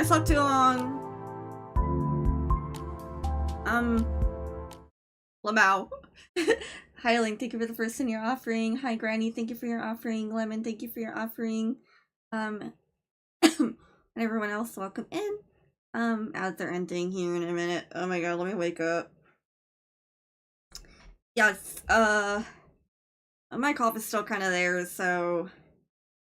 I slept too long. Lmao. Hi, Link, thank you for the first in your offering. Hi, Granny, thank you for your offering. Lemon, thank you for your offering. And everyone else, welcome in. Ads are ending here in a minute. Oh my god, let me wake up. Yes, my cough is still kind of there, so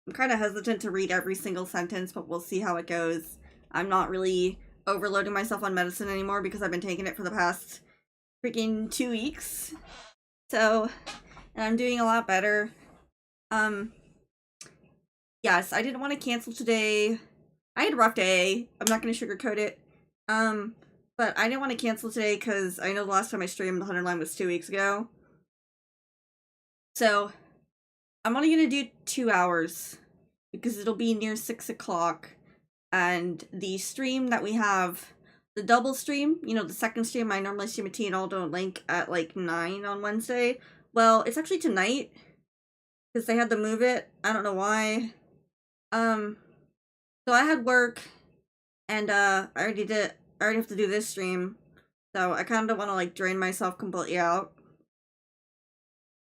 I'm kind of hesitant to read every single sentence, but we'll see how it goes. I'm not really overloading myself on medicine anymore because I've been taking it for the past freaking 2 weeks. So, and I'm doing a lot better. Yes, I didn't want to cancel today. I had a rough day. I'm not going to sugarcoat it. But I didn't want to cancel today because I know the last time I streamed the 100 line was 2 weeks ago. So, I'm only going to do 2 hours because it'll be near 6 o'clock. And the stream that we have, the double stream, you know, the second stream, I normally stream a T and Aldo Link at like 9 on Wednesday. Well, it's actually tonight because they had to move it. I don't know why. So I had work and I already have to do this stream. So I kind of want to like drain myself completely out.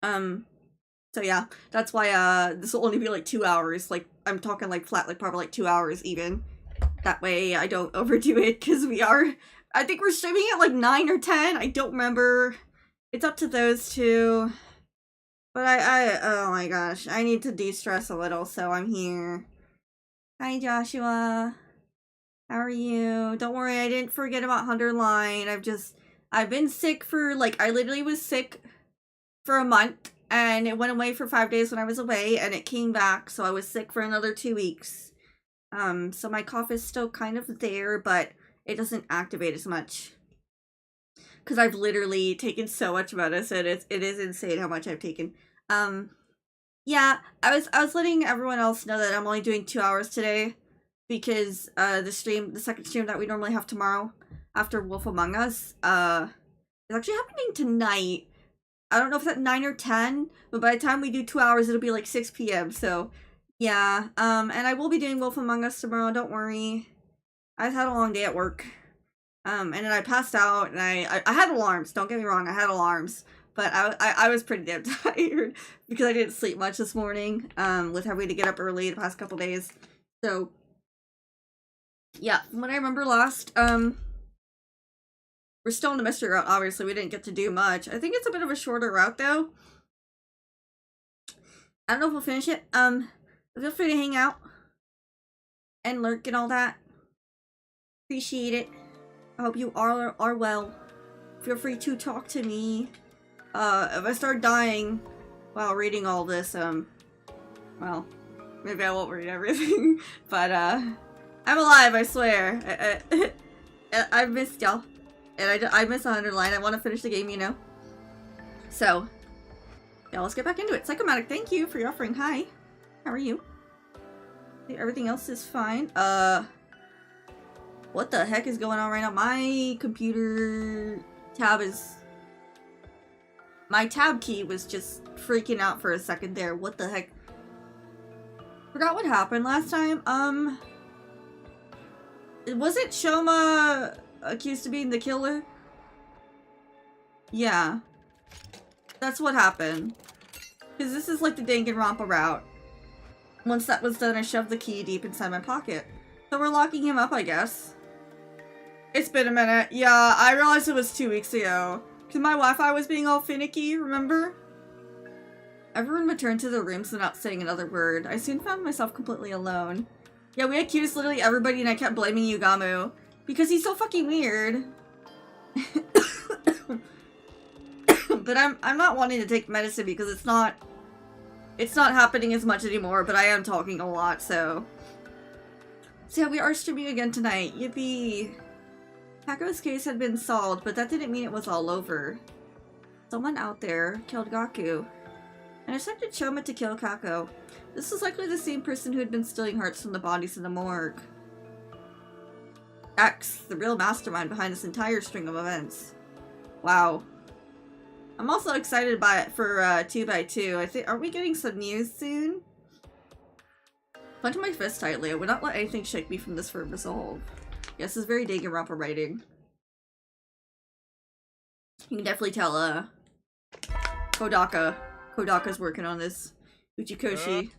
So yeah, that's why this will only be like 2 hours. Like I'm talking like flat, like probably like 2 hours even. That way I don't overdo it because I think we're streaming at like 9 or 10. I don't remember. It's up to those two. But oh my gosh, I need to de-stress a little, so I'm here. Hi Joshua. How are you? Don't worry, I didn't forget about 100 line. I've been sick for like, I literally was sick for a month and it went away for 5 days when I was away and it came back, so I was sick for another 2 weeks. So my cough is still kind of there, but it doesn't activate as much. Because I've literally taken so much medicine. It is insane how much I've taken. Yeah, I was letting everyone else know that I'm only doing 2 hours today. Because the second stream that we normally have tomorrow after Wolf Among Us, is actually happening tonight. I don't know if it's at 9 or 10, but by the time we do 2 hours, it'll be like 6 p.m. So, yeah. And I will be doing Wolf Among Us tomorrow, don't worry. I've had a long day at work. And then I passed out, and I had alarms, don't get me wrong, I had alarms. But I was pretty damn tired because I didn't sleep much this morning, with having to get up early the past couple days. So, yeah, from what I remember last, we're still in the mystery route, obviously, we didn't get to do much. I think it's a bit of a shorter route, though. I don't know if we'll finish it, feel free to hang out and lurk and all that. Appreciate it. I hope you are well. Feel free to talk to me. If I start dying while reading all this, well, maybe I won't read everything, but, I'm alive, I swear. I've missed y'all. And I miss 100 line. I want to finish the game, you know? So, yeah, let's get back into it. Psychomatic, thank you for your offering. Hi. How are you? Everything else is fine. What the heck is going on right now? My computer tab is... My tab key was just freaking out for a second there. What the heck? Forgot what happened last time. Wasn't Shoma accused of being the killer? Yeah. That's what happened. Because this is like the Danganronpa route. Once that was done, I shoved the key deep inside my pocket. So we're locking him up, I guess. It's been a minute. Yeah, I realized it was 2 weeks ago. Because my Wi-Fi was being all finicky, remember? Everyone returned to their rooms without saying another word. I soon found myself completely alone. Yeah, we accused literally everybody and I kept blaming Yugamu. Because he's so fucking weird. But I'm not wanting to take medicine because it's not happening as much anymore, but I am talking a lot, so. So yeah, we are streaming again tonight. Yippee. Kako's case had been solved, but that didn't mean it was all over. Someone out there killed Gaku. And expected Choma to kill Kako. This is likely the same person who had been stealing hearts from the bodies in the morgue. X, the real mastermind behind this entire string of events. Wow. I'm also excited for 2x2. I think, are we getting some news soon? Clenching my fist tightly, I would not let anything shake me from this firm resolve. Yes, it's very Danganronpa writing. You can definitely tell, Kodaka's working on this. Uchikoshi,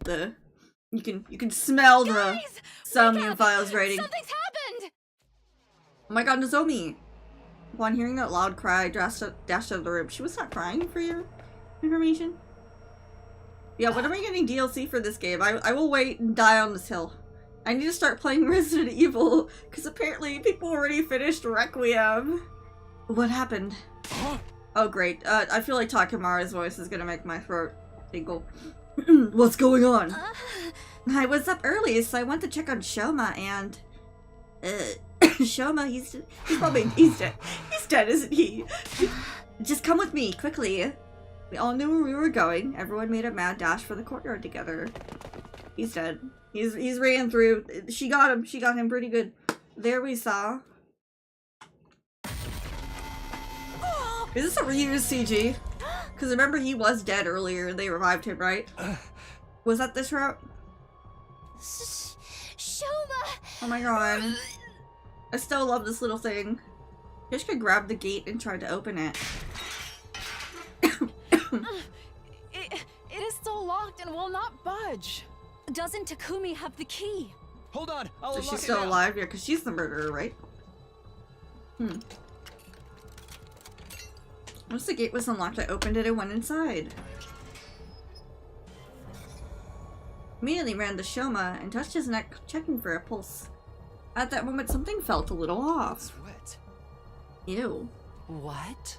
you can smell the Somnium Files writing. Something's happened! Oh my god, Nozomi! Upon hearing that loud cry, dashed out of the room. She was not crying, for your information. Yeah, when am I getting DLC for this game? I will wait and die on this hill. I need to start playing Resident Evil, because apparently people already finished Requiem. What happened? Oh great, I feel like Takemura's voice is gonna make my throat tingle. What's going on? I was up early, so I went to check on Shoma, and... Shoma, he's dead. He's dead, isn't he? Just come with me, quickly. We all knew where we were going. Everyone made a mad dash for the courtyard together. He's dead. He's ran through. She got him pretty good. There we saw. Is this a reused CG? Because remember he was dead earlier and they revived him, right? Was that this route? Shoma! Oh my god. I still love this little thing. I just could grab the gate and try to open it. It is still locked and will not budge. Doesn't Takumi have the key? Hold on, I'll So unlock she's it still now. alive? Yeah, because she's the murderer, right? Once the gate was unlocked, I opened it and went inside. Immediately ran to Shoma and touched his neck, checking for a pulse. At that moment, something felt a little off. Sweat. Ew. What?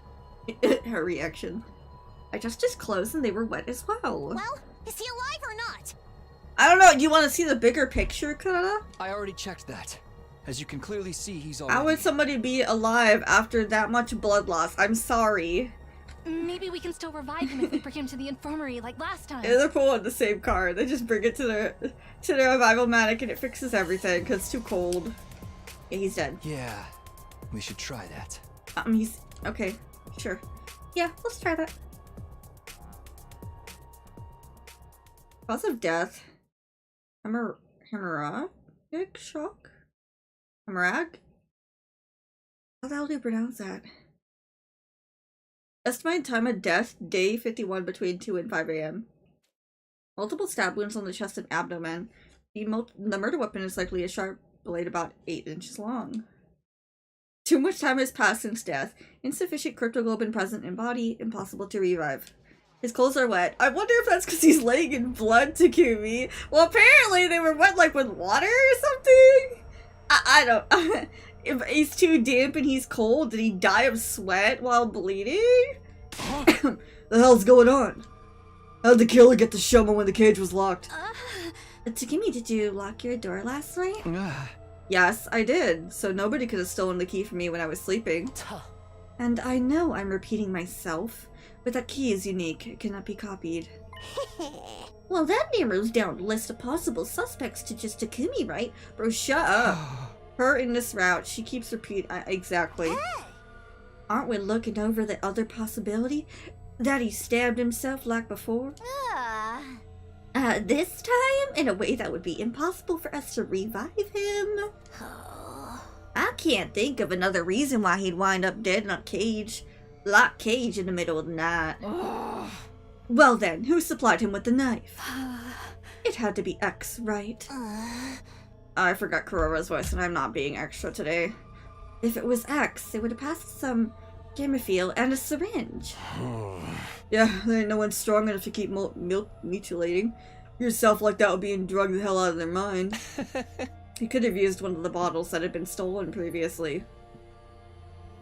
Her reaction. I touched his clothes and they were wet as well. Well, is he alive or not? I don't know, do you want to see the bigger picture, Kana? I already checked that. As you can clearly see, he's How would somebody be alive after that much blood loss? I'm sorry. Maybe we can still revive him if we bring him to the infirmary like last time. Yeah, they're pulling the same car. They just bring it to the revival manic and it fixes everything because it's too cold. Yeah, he's dead. Yeah, we should try that. He's... okay, sure. Yeah, let's try that. Cause of death. Hemorrhagic shock? Hemorrhag? How the hell do you pronounce that? Estimated time of death, day 51 between 2 and 5 a.m. Multiple stab wounds on the chest and abdomen. The murder weapon is likely a sharp blade about 8 inches long. Too much time has passed since death. Insufficient cryptoglobin present in body. Impossible to revive. His clothes are wet. I wonder if that's because he's laying in blood, Takumi. Well, apparently they were wet, like, with water or something? I don't... If he's too damp and he's cold, did he die of sweat while bleeding? The hell's going on? How'd the killer get to Shoma when the cage was locked? Takumi, did you lock your door last night? Yes, I did. So nobody could have stolen the key from me when I was sleeping. And I know I'm repeating myself, but that key is unique. It cannot be copied. Well, that narrows down the list of possible suspects to just Takumi, right? Bro, shut up. Her in this route, she keeps repeating. Exactly. Aren't we looking over the other possibility? That he stabbed himself like before? This time, in a way that would be impossible for us to revive him. I can't think of another reason why he'd wind up dead in a cage. Locked cage in the middle of the night. Well then, who supplied him with the knife? It had to be X, right? I forgot Kurora's voice and I'm not being extra today. If it was X, it would have passed some Gamifil and a syringe. Yeah, there ain't no one strong enough to keep mutilating yourself like that would being drugged the hell out of their mind. He could have used one of the bottles that had been stolen previously.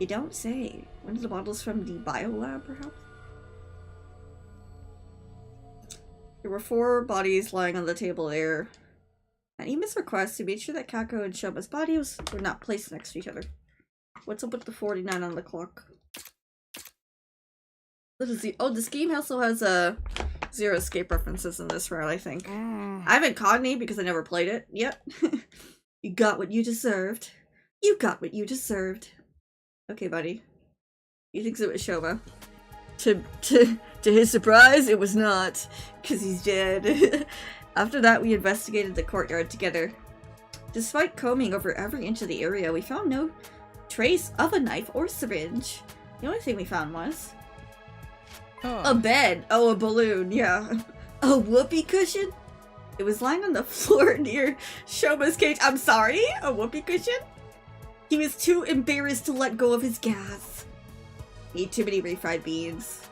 You don't say. One of the bottles from the biolab, perhaps? There were 4 bodies lying on the table there. At Ima's request, he made sure that Kako and Shoma's bodies were not placed next to each other. What's up with the 49 on the clock? What is the— oh, this game also has Zero Escape references in this round, I think. I haven't caught any because I never played it yet. You got what you deserved. You got what you deserved. Okay, buddy. He thinks it was Shoma. To his surprise, it was not, because he's dead. After that, we investigated the courtyard together. Despite combing over every inch of the area, we found no trace of a knife or syringe. The only thing we found was a bed. Oh, a balloon, yeah. A whoopee cushion? It was lying on the floor near Shoma's cage. I'm sorry? A whoopee cushion? He was too embarrassed to let go of his gas. Ate too many refried beans.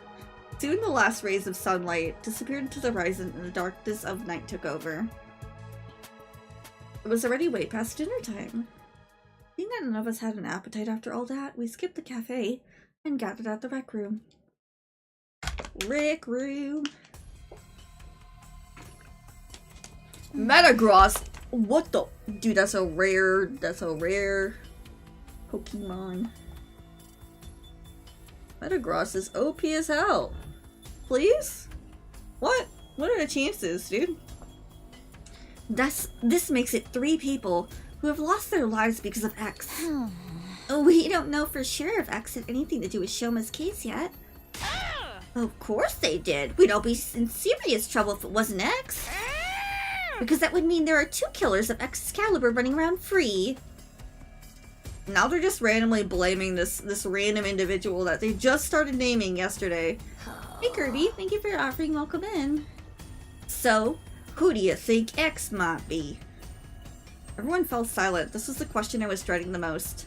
Soon the last rays of sunlight disappeared into the horizon and the darkness of night took over. It was already way past dinner time. Seeing that none of us had an appetite after all that, we skipped the cafe and gathered at the rec room. Rec room. Metagross! What the? Dude, that's a rare Pokemon. Metagross is OP as hell. Please? What? What are the chances, dude? This makes it 3 people who have lost their lives because of X. We don't know for sure if X had anything to do with Shoma's case yet. Of course they did. We'd all be in serious trouble if it wasn't X. Because that would mean there are 2 killers of X's caliber running around free. Now they're just randomly blaming this random individual that they just started naming yesterday. Hey Kirby, thank you for your offering. Welcome in. So, who do you think X might be? Everyone fell silent. This was the question I was dreading the most.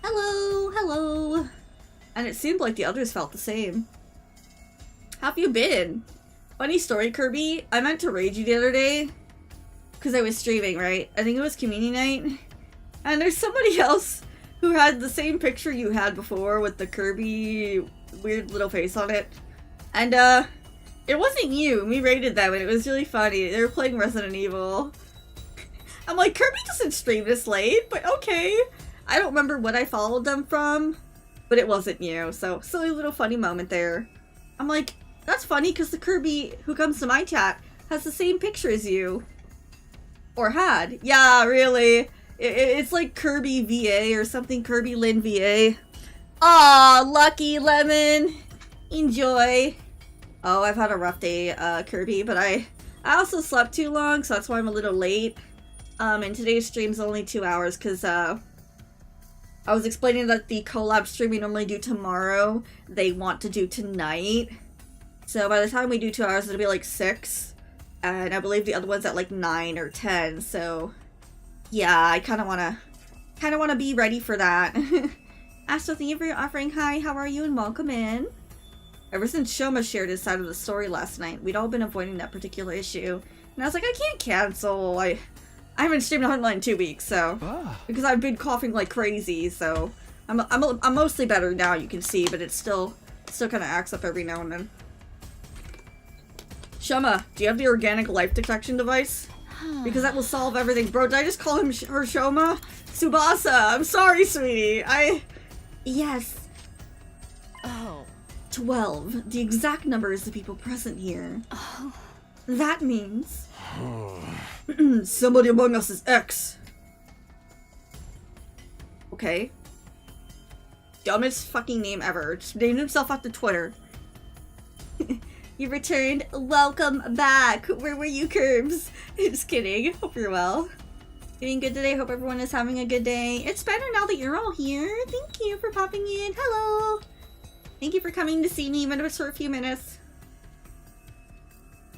Hello, hello. And it seemed like the others felt the same. How've you been? Funny story, Kirby. I meant to raid you the other day. Because I was streaming, right? I think it was community night. And there's somebody else who had the same picture you had before with the Kirby weird little face on it. And, it wasn't you. We raided them and it was really funny. They were playing Resident Evil. I'm like, Kirby doesn't stream this late, but okay. I don't remember what I followed them from, but it wasn't you. So, silly little funny moment there. I'm like, that's funny because the Kirby who comes to my chat has the same picture as you. Or had. Yeah, really. It's like Kirby VA or something. Kirby Lynn VA. Aw, lucky Lemon. Enjoy. Oh, I've had a rough day, Kirby, but I also slept too long, so that's why I'm a little late. And today's stream's only 2 hours, because, I was explaining that the collab stream we normally do tomorrow, they want to do tonight. So by the time we do 2 hours, it'll be like 6. And I believe the other one's at like 9 or 10, so... yeah, I kind of want to be ready for that. Astro, thank you for your offering. Hi, how are you? And welcome in. Ever since Shoma shared his side of the story last night, we'd all been avoiding that particular issue. And I was like, I can't cancel. I haven't streamed online in 2 weeks, so... because I've been coughing like crazy, so... I'm mostly better now, you can see, but it still kind of acts up every now and then. Shoma, do you have the organic life detection device? Because that will solve everything. Bro, did I just call him her Shoma? Tsubasa, I'm sorry, sweetie. Yes. Oh. 12. The exact numbers of people present here. Oh. That means... somebody among us is X. Okay. Dumbest fucking name ever. Just named himself after Twitter. You returned. Welcome back. Where were you, Curbs? Just kidding. Hope you're well. Doing good today. Hope everyone is having a good day. It's better now that you're all here. Thank you for popping in. Hello. Thank you for coming to see me, even if it's for a few minutes.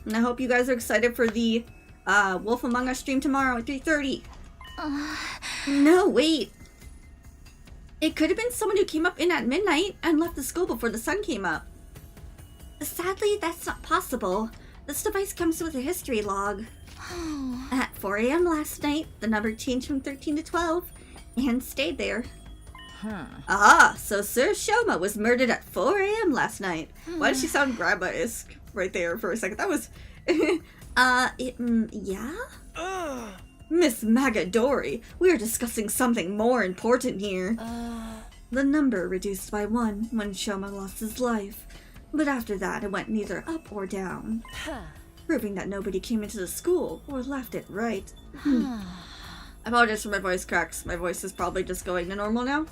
And I hope you guys are excited for the Wolf Among Us stream tomorrow at 3:30. No, wait. It could have been someone who came up in at midnight and left the school before the sun came up. Sadly, that's not possible. This device comes with a history log. At 4 a.m. last night, the number changed from 13 to 12 and stayed there. Ah, so Sir Shoma was murdered at 4 a.m. last night. Why did she sound grandma-esque right there for a second? That was... yeah? Miss Magadori, we are discussing something more important here. The number reduced by 1 when Shoma lost his life. But after that, it went neither up or down. Proving that nobody came into the school or left it right. I apologize for my voice cracks. My voice is probably just going to normal now.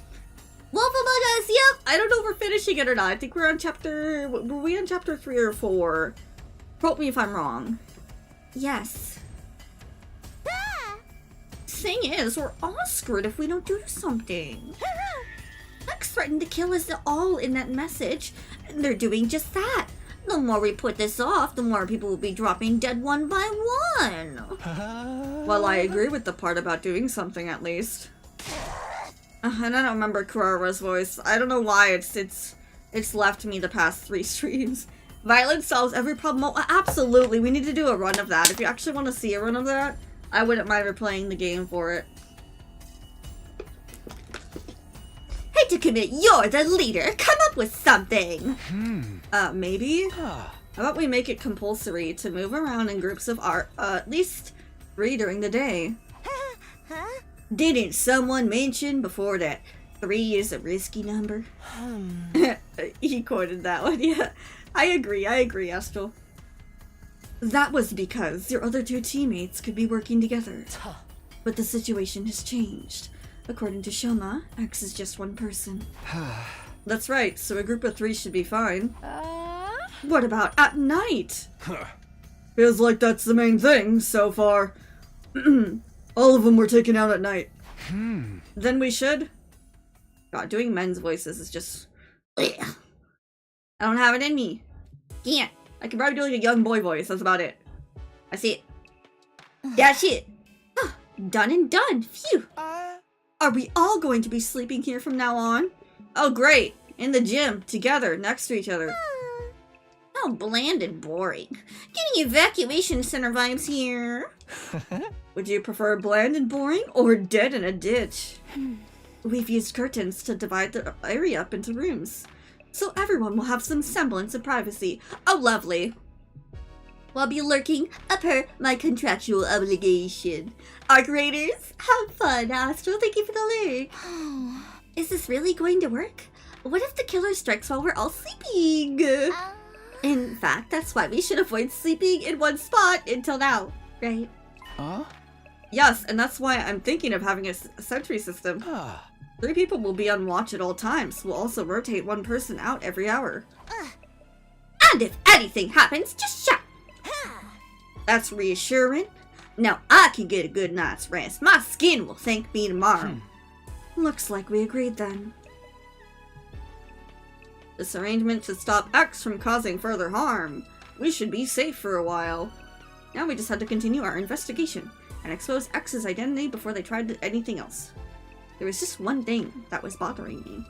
Wolf Among Us, yep! I don't know if we're finishing it or not. I think we're on chapter... were we on chapter 3 or 4? Quote me if I'm wrong. Yes. thing is, we're all screwed if we don't do something. X threatened to kill us all in that message, and they're doing just that. The more we put this off, the more people will be dropping dead one by one. Well, I agree with the part about doing something, at least. And I don't remember Kurara's voice. I don't know why it's left me the past 3 streams. Violence solves every problem. Oh, absolutely, we need to do a run of that. If you actually want to see a run of that, I wouldn't mind replaying the game for it. Hey, to commit, you're the leader. Come up with something. Maybe? How about we make it compulsory to move around in groups of at least 3 during the day? Didn't someone mention before that 3 is a risky number? He quoted that one, yeah. I agree, Astral. That was because your other 2 teammates could be working together. But the situation has changed. According to Shoma, X is just 1 person. That's right, so a group of 3 should be fine. What about at night? Feels like that's the main thing so far. All of them were taken out at night. Then we should? God, doing men's voices is just... I don't have it in me. Can't. I can probably do like a young boy voice, that's about it. I see it. That's it. Done and done. Phew. Are we all going to be sleeping here from now on? Oh great. In the gym, together, next to each other. How bland and boring. Getting evacuation center vibes here. Would you prefer bland and boring or dead in a ditch? We've used curtains to divide the area up into rooms, so everyone will have some semblance of privacy. Oh, lovely. We'll be lurking per my contractual obligation. Arc Raiders, have fun, Astro. Thank you for the link. Is this really going to work? What if the killer strikes while we're all sleeping? In fact, that's why we should avoid sleeping in one spot until now, right? Yes, and that's why I'm thinking of having a sentry system. 3 people will be on watch at all times. We'll also rotate 1 person out every hour. And if anything happens, just shout. That's reassuring. Now I can get a good night's rest. My skin will thank me tomorrow. Looks like we agreed then. This arrangement should stop X from causing further harm. We should be safe for a while. Now we just had to continue our investigation and expose X's identity before they tried anything else. There was just one thing that was bothering me.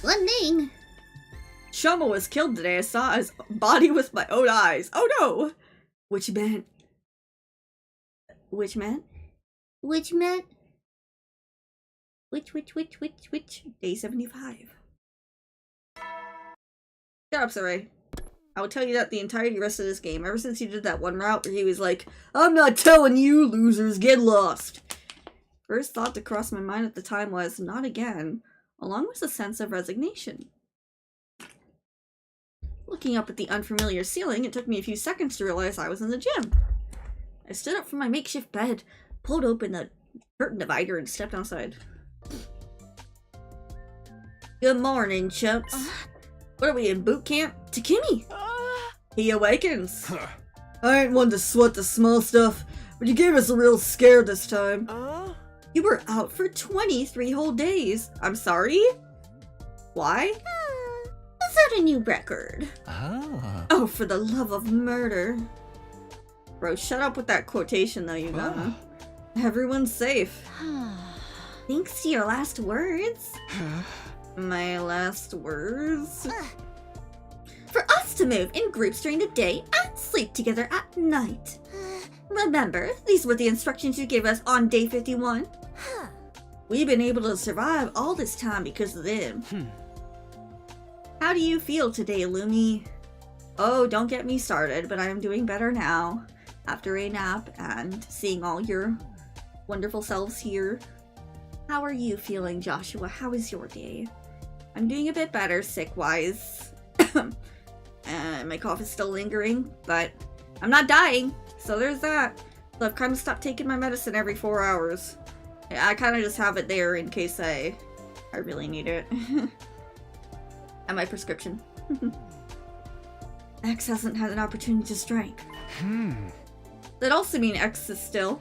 One thing? Shoma was killed today. I saw his body with my own eyes. Oh no! Which meant... Which? Day 75. Shut up, Sarai. I will tell you that the entirety rest of this game, ever since he did that one route where he was like, I'm not telling you, losers, get lost. First thought to cross my mind at the time was, not again, along with a sense of resignation. Looking up at the unfamiliar ceiling, it took me a few seconds to realize I was in the gym. I stood up from my makeshift bed, pulled open the curtain divider, and stepped outside. Good morning, chumps. What are we, in boot camp? Takemi! He awakens. I ain't one to sweat the small stuff, but you gave us a real scare this time. You were out for 23 whole days. I'm sorry? Why? Is that a new record? Oh, for the love of murder. Bro, shut up with that quotation though, you know. Everyone's safe. Thanks to your last words. My last words? For us to move in groups during the day and sleep together at night. Remember, these were the instructions you gave us on day 51. We've been able to survive all this time because of them. How do you feel today, Lumi? Oh, don't get me started, but I am doing better now. After a nap and seeing all your wonderful selves here. How are you feeling, Joshua? How is your day? I'm doing a bit better, sick-wise. My cough is still lingering, but I'm not dying, so there's that. So I've kind of stopped taking my medicine every 4 hours. I kind of just have it there in case I really need it. And my prescription. X hasn't had an opportunity to strike. That also means X is still...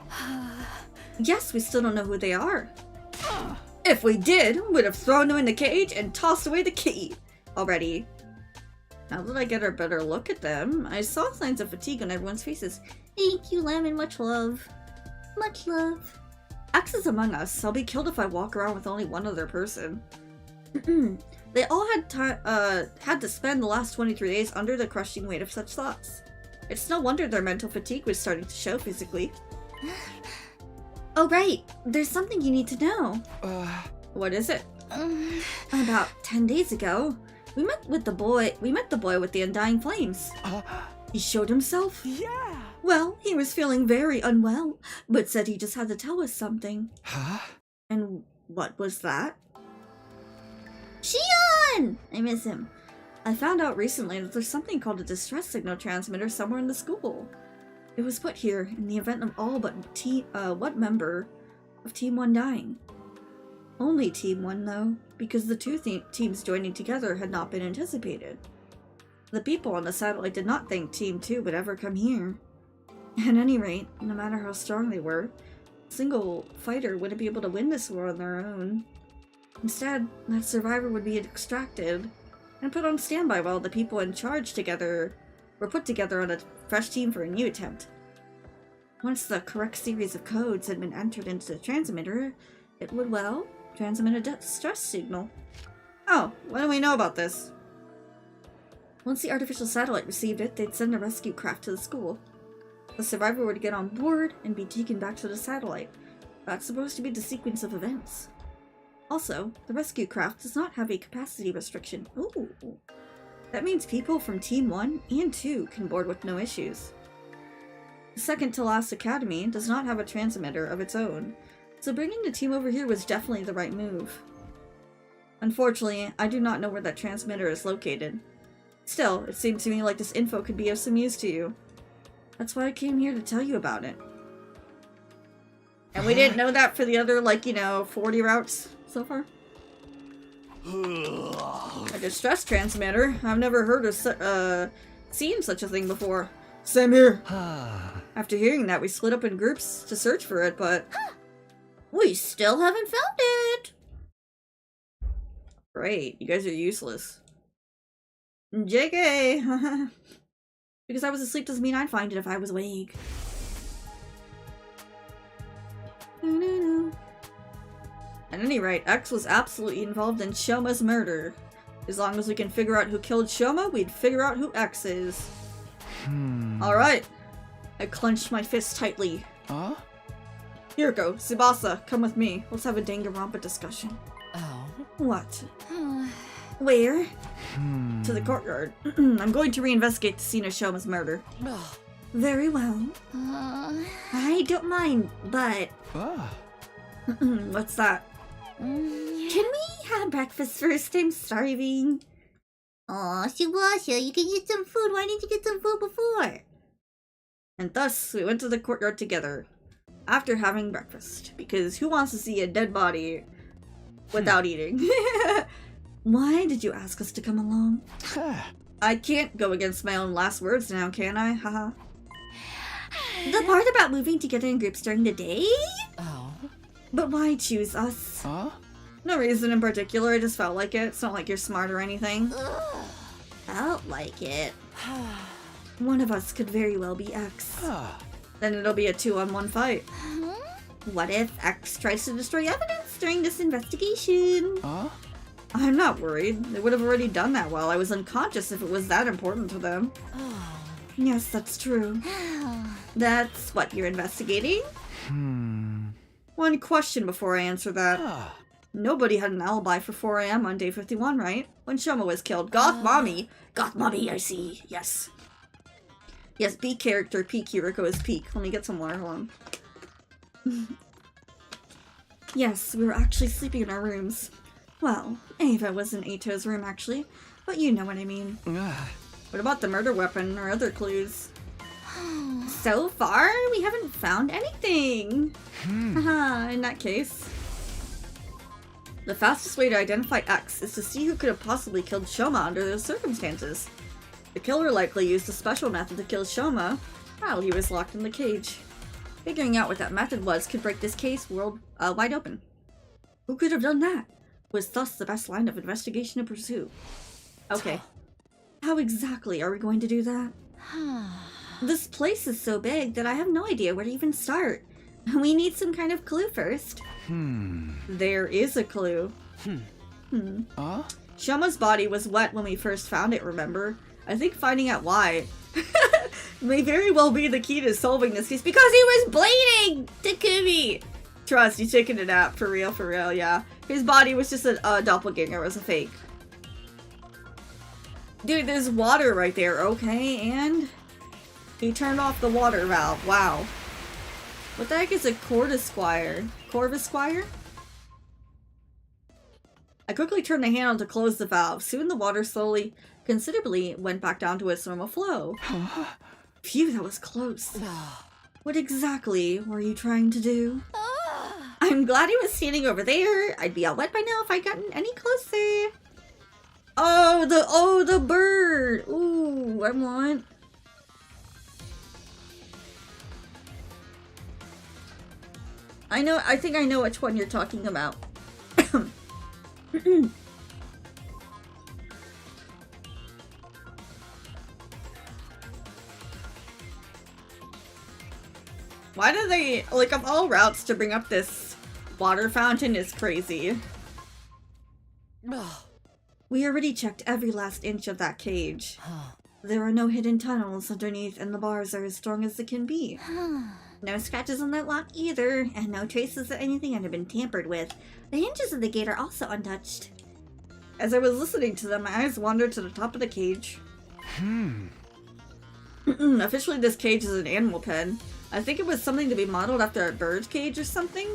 Yes, we still don't know who they are. If we did, we'd have thrown them in the cage and tossed away the key already. Now that I get a better look at them, I saw signs of fatigue on everyone's faces. Thank you, Lemon. Much love. Much love. X is among us. I'll be killed if I walk around with only one other person. They all had to spend the last 23 days under the crushing weight of such thoughts. It's no wonder their mental fatigue was starting to show physically. Oh right, there's something you need to know. What is it? About 10 days ago, we met the boy with the undying flames. He showed himself? Yeah! Well, he was feeling very unwell, but said he just had to tell us something. Huh? And what was that? Shion! I miss him. I found out recently that there's something called a distress signal transmitter somewhere in the school. It was put here in the event of all but one member of Team 1 dying. Only Team 1 though, because the two teams joining together had not been anticipated. The people on the satellite did not think Team 2 would ever come here. At any rate, no matter how strong they were, a single fighter wouldn't be able to win this war on their own. Instead, that survivor would be extracted and put on standby while the people in charge were put together on a fresh team for a new attempt. Once the correct series of codes had been entered into the transmitter, it would, well, transmit a distress signal. Oh, what do we know about this? Once the artificial satellite received it, they'd send a rescue craft to the school. The survivor would get on board and be taken back to the satellite. That's supposed to be the sequence of events. Also, the rescue craft does not have a capacity restriction. Ooh. That means people from Team 1 and 2 can board with no issues. The second to last academy does not have a transmitter of its own, so bringing the team over here was definitely the right move. Unfortunately, I do not know where that transmitter is located. Still, it seemed to me like this info could be of some use to you. That's why I came here to tell you about it. And we didn't know that for the other, 40 routes so far. A distress transmitter? I've never heard of seen such a thing before. Same here. After hearing that, we split up in groups to search for it, but we still haven't found it. Great, you guys are useless. JK! Because I was asleep doesn't mean I'd find it if I was awake. At any rate, X was absolutely involved in Shoma's murder. As long as we can figure out who killed Shoma, we'd figure out who X is. Alright. I clenched my fist tightly. Huh? Hiroko, Tsubasa, come with me. Let's have a Danganronpa discussion. Oh. What? Where? To the courtyard. I'm going to reinvestigate the scene of Shoma's murder. Very well. I don't mind, but... What's that? Can we have breakfast first? I'm starving. Aw, Tsubasa, you can get some food. Why didn't you get some food before? And thus, we went to the courtyard together, after having breakfast. Because who wants to see a dead body without eating? Why did you ask us to come along? I can't go against my own last words now, can I? Haha. The part about moving together in groups during the day? Oh. But why choose us? Huh? No reason in particular, I just felt like it. It's not like you're smart or anything. Felt like it. One of us could very well be X. Then it'll be a 2-on-1 fight. What if X tries to destroy evidence during this investigation? Huh? I'm not worried. They would have already done that while I was unconscious if it was that important to them. Yes, that's true. That's what you're investigating? One question before I answer that. Nobody had an alibi for 4 AM on day 51, right? When Shoma was killed. Goth Mommy! Goth Mommy, I see. Yes. Yes, B character, peak Hiroko is peak. Let me get some water, hold on. Yes, we were actually sleeping in our rooms. Well, Ava was in Ato's room, actually. But you know what I mean. What about the murder weapon or other clues? So far, we haven't found anything. Haha, in that case. The fastest way to identify X is to see who could have possibly killed Shoma under those circumstances. The killer likely used a special method to kill Shoma while he was locked in the cage. Figuring out what that method was could break this case wide open. Who could have done that? Was thus the best line of investigation to pursue. Okay. How exactly are we going to do that? This place is so big that I have no idea where to even start. We need some kind of clue first. There is a clue. Shama's body was wet when we first found it, remember? I think finding out why may very well be the key to solving this case because he was bleeding! Takumi! Trust, he's taking a nap. For real, yeah. His body was just a doppelganger, it was a fake. Dude, there's water right there, okay, and he turned off the water valve. Wow. What the heck is a Corvisquire? I quickly turned the handle to close the valve. Soon the water slowly, considerably, went back down to its normal flow. Phew, that was close. What exactly were you trying to do? I'm glad he was standing over there. I'd be all wet by now if I'd gotten any closer. Oh, the bird. Ooh, I want. I think I know which one you're talking about. Why do they, like, of all routes to bring up this water fountain is crazy. We already checked every last inch of that cage. There are no hidden tunnels underneath, and the bars are as strong as they can be. No scratches on that lock either, and no traces that anything had been tampered with. The hinges of the gate are also untouched. As I was listening to them, my eyes wandered to the top of the cage. Officially, this cage is an animal pen. I think it was something to be modeled after a bird's cage or something.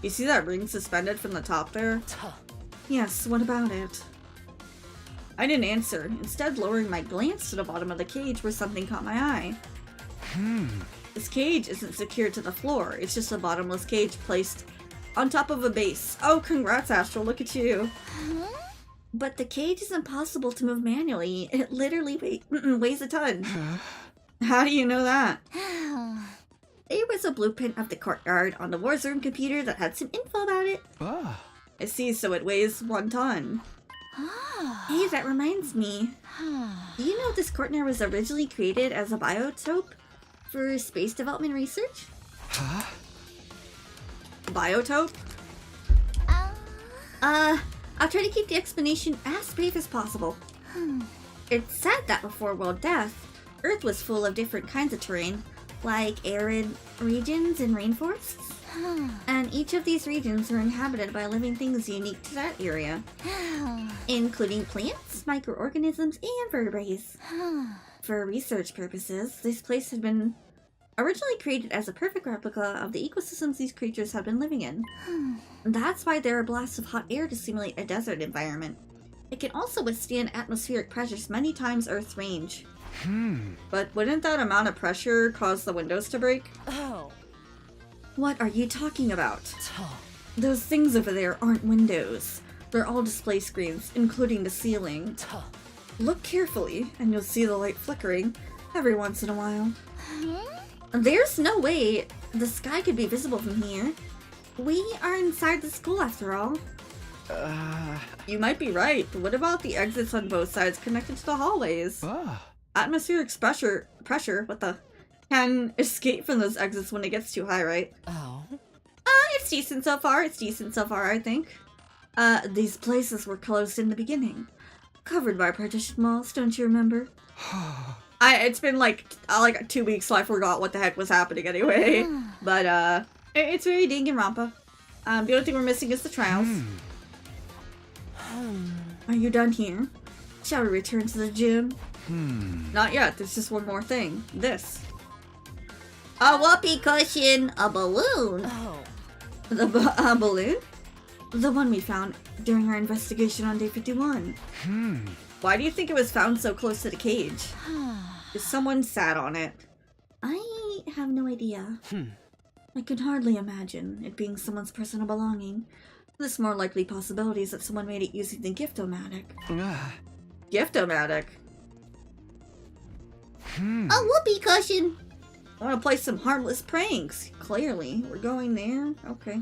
You see that ring suspended from the top there? Yes, what about it? I didn't answer, instead lowering my glance to the bottom of the cage where something caught my eye. This cage isn't secured to the floor, it's just a bottomless cage placed on top of a base. Oh, congrats, Astral, look at you. But the cage is impossible to move manually. It literally weighs a ton. How do you know that? There was a blueprint of the courtyard on the War's Room computer that had some info about it. I see, so it weighs 1 ton. Hey, that reminds me. Do you know this courtyard was originally created as a biotope for space development research? Biotope? I'll try to keep the explanation as brief as possible. It's said that before World Death, Earth was full of different kinds of terrain, like arid regions and rainforests. And each of these regions are inhabited by living things unique to that area, including plants, microorganisms, and vertebrates. For research purposes, this place had been originally created as a perfect replica of the ecosystems these creatures had been living in. That's why there are blasts of hot air to simulate a desert environment. It can also withstand atmospheric pressures many times Earth's range. But wouldn't that amount of pressure cause the windows to break? What are you talking about? Those things over there aren't windows. They're all display screens, including the ceiling. Look carefully, and you'll see the light flickering every once in a while. There's no way the sky could be visible from here. We are inside the school after all. You might be right, but what about the exits on both sides connected to the hallways? Atmospheric pressure, what the? Can escape from those exits when it gets too high, right? It's decent so far, I think. These places were closed in the beginning. Covered by partition walls, don't you remember? It's been like 2 weeks, so I forgot what the heck was happening anyway. But, it's very Danganronpa. The only thing we're missing is the trials. Are you done here? Shall we return to the gym? Not yet, there's just one more thing. This. A whoopee cushion! A balloon! A balloon? The one we found during our investigation on day 51. Why do you think it was found so close to the cage? Someone sat on it. I have no idea. I can hardly imagine it being someone's personal belonging. There's more likely possibilities that someone made it using the Gift-O-Matic. Gift-O-Matic? A whoopee cushion! I want to play some harmless pranks. Clearly, we're going there. Okay.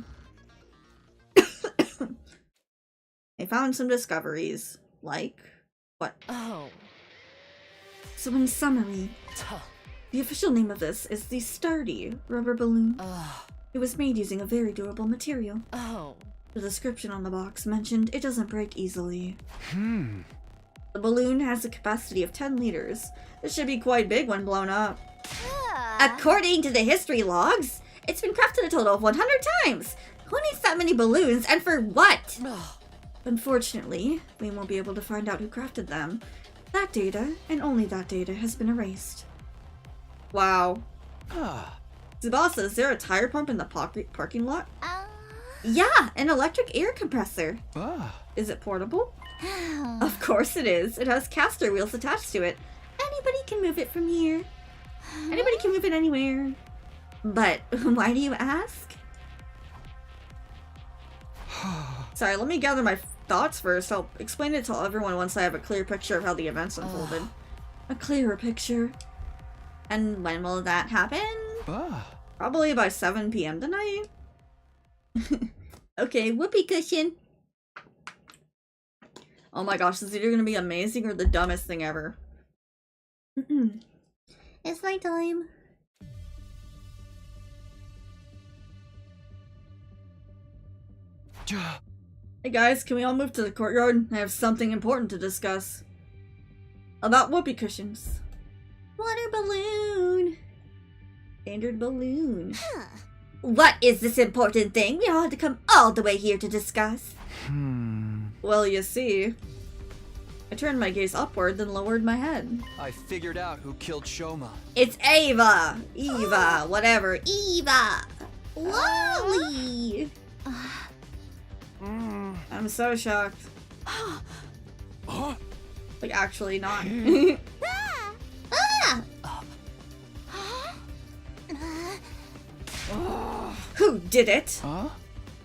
I found some discoveries. Like, what? Oh. So in summary, the official name of this is the Sturdy rubber balloon. It was made using a very durable material. Oh. The description on the box mentioned it doesn't break easily. The balloon has a capacity of 10 liters. It should be quite big when blown up. According to the history logs, it's been crafted a total of 100 times. Who needs that many balloons, and for what? Unfortunately, we won't be able to find out who crafted them. That data, and only that data, has been erased. Wow. Tsubasa, is there a tire pump in the parking lot? Yeah, an electric air compressor. Is it portable? Of course it is. It has caster wheels attached to it. Anybody can move it from here. Anybody can move it anywhere. But why do you ask? Sorry, let me gather my thoughts first. I'll explain it to everyone once I have a clear picture of how the events unfolded. A clearer picture. And when will that happen? Probably by 7 p.m. tonight. Okay, whoopee cushion. Oh my gosh, this is either gonna be amazing or the dumbest thing ever. It's my time. Hey guys, can we all move to the courtyard? I have something important to discuss. About whoopee cushions. Water balloon. Standard balloon. What is this important thing we all had to come all the way here to discuss? Well, you see, I turned my gaze upward, then lowered my head. I figured out who killed Shoma. It's Ava! Eva, whatever. Eva! Lolly! I'm so shocked. Like, actually not. Who did it?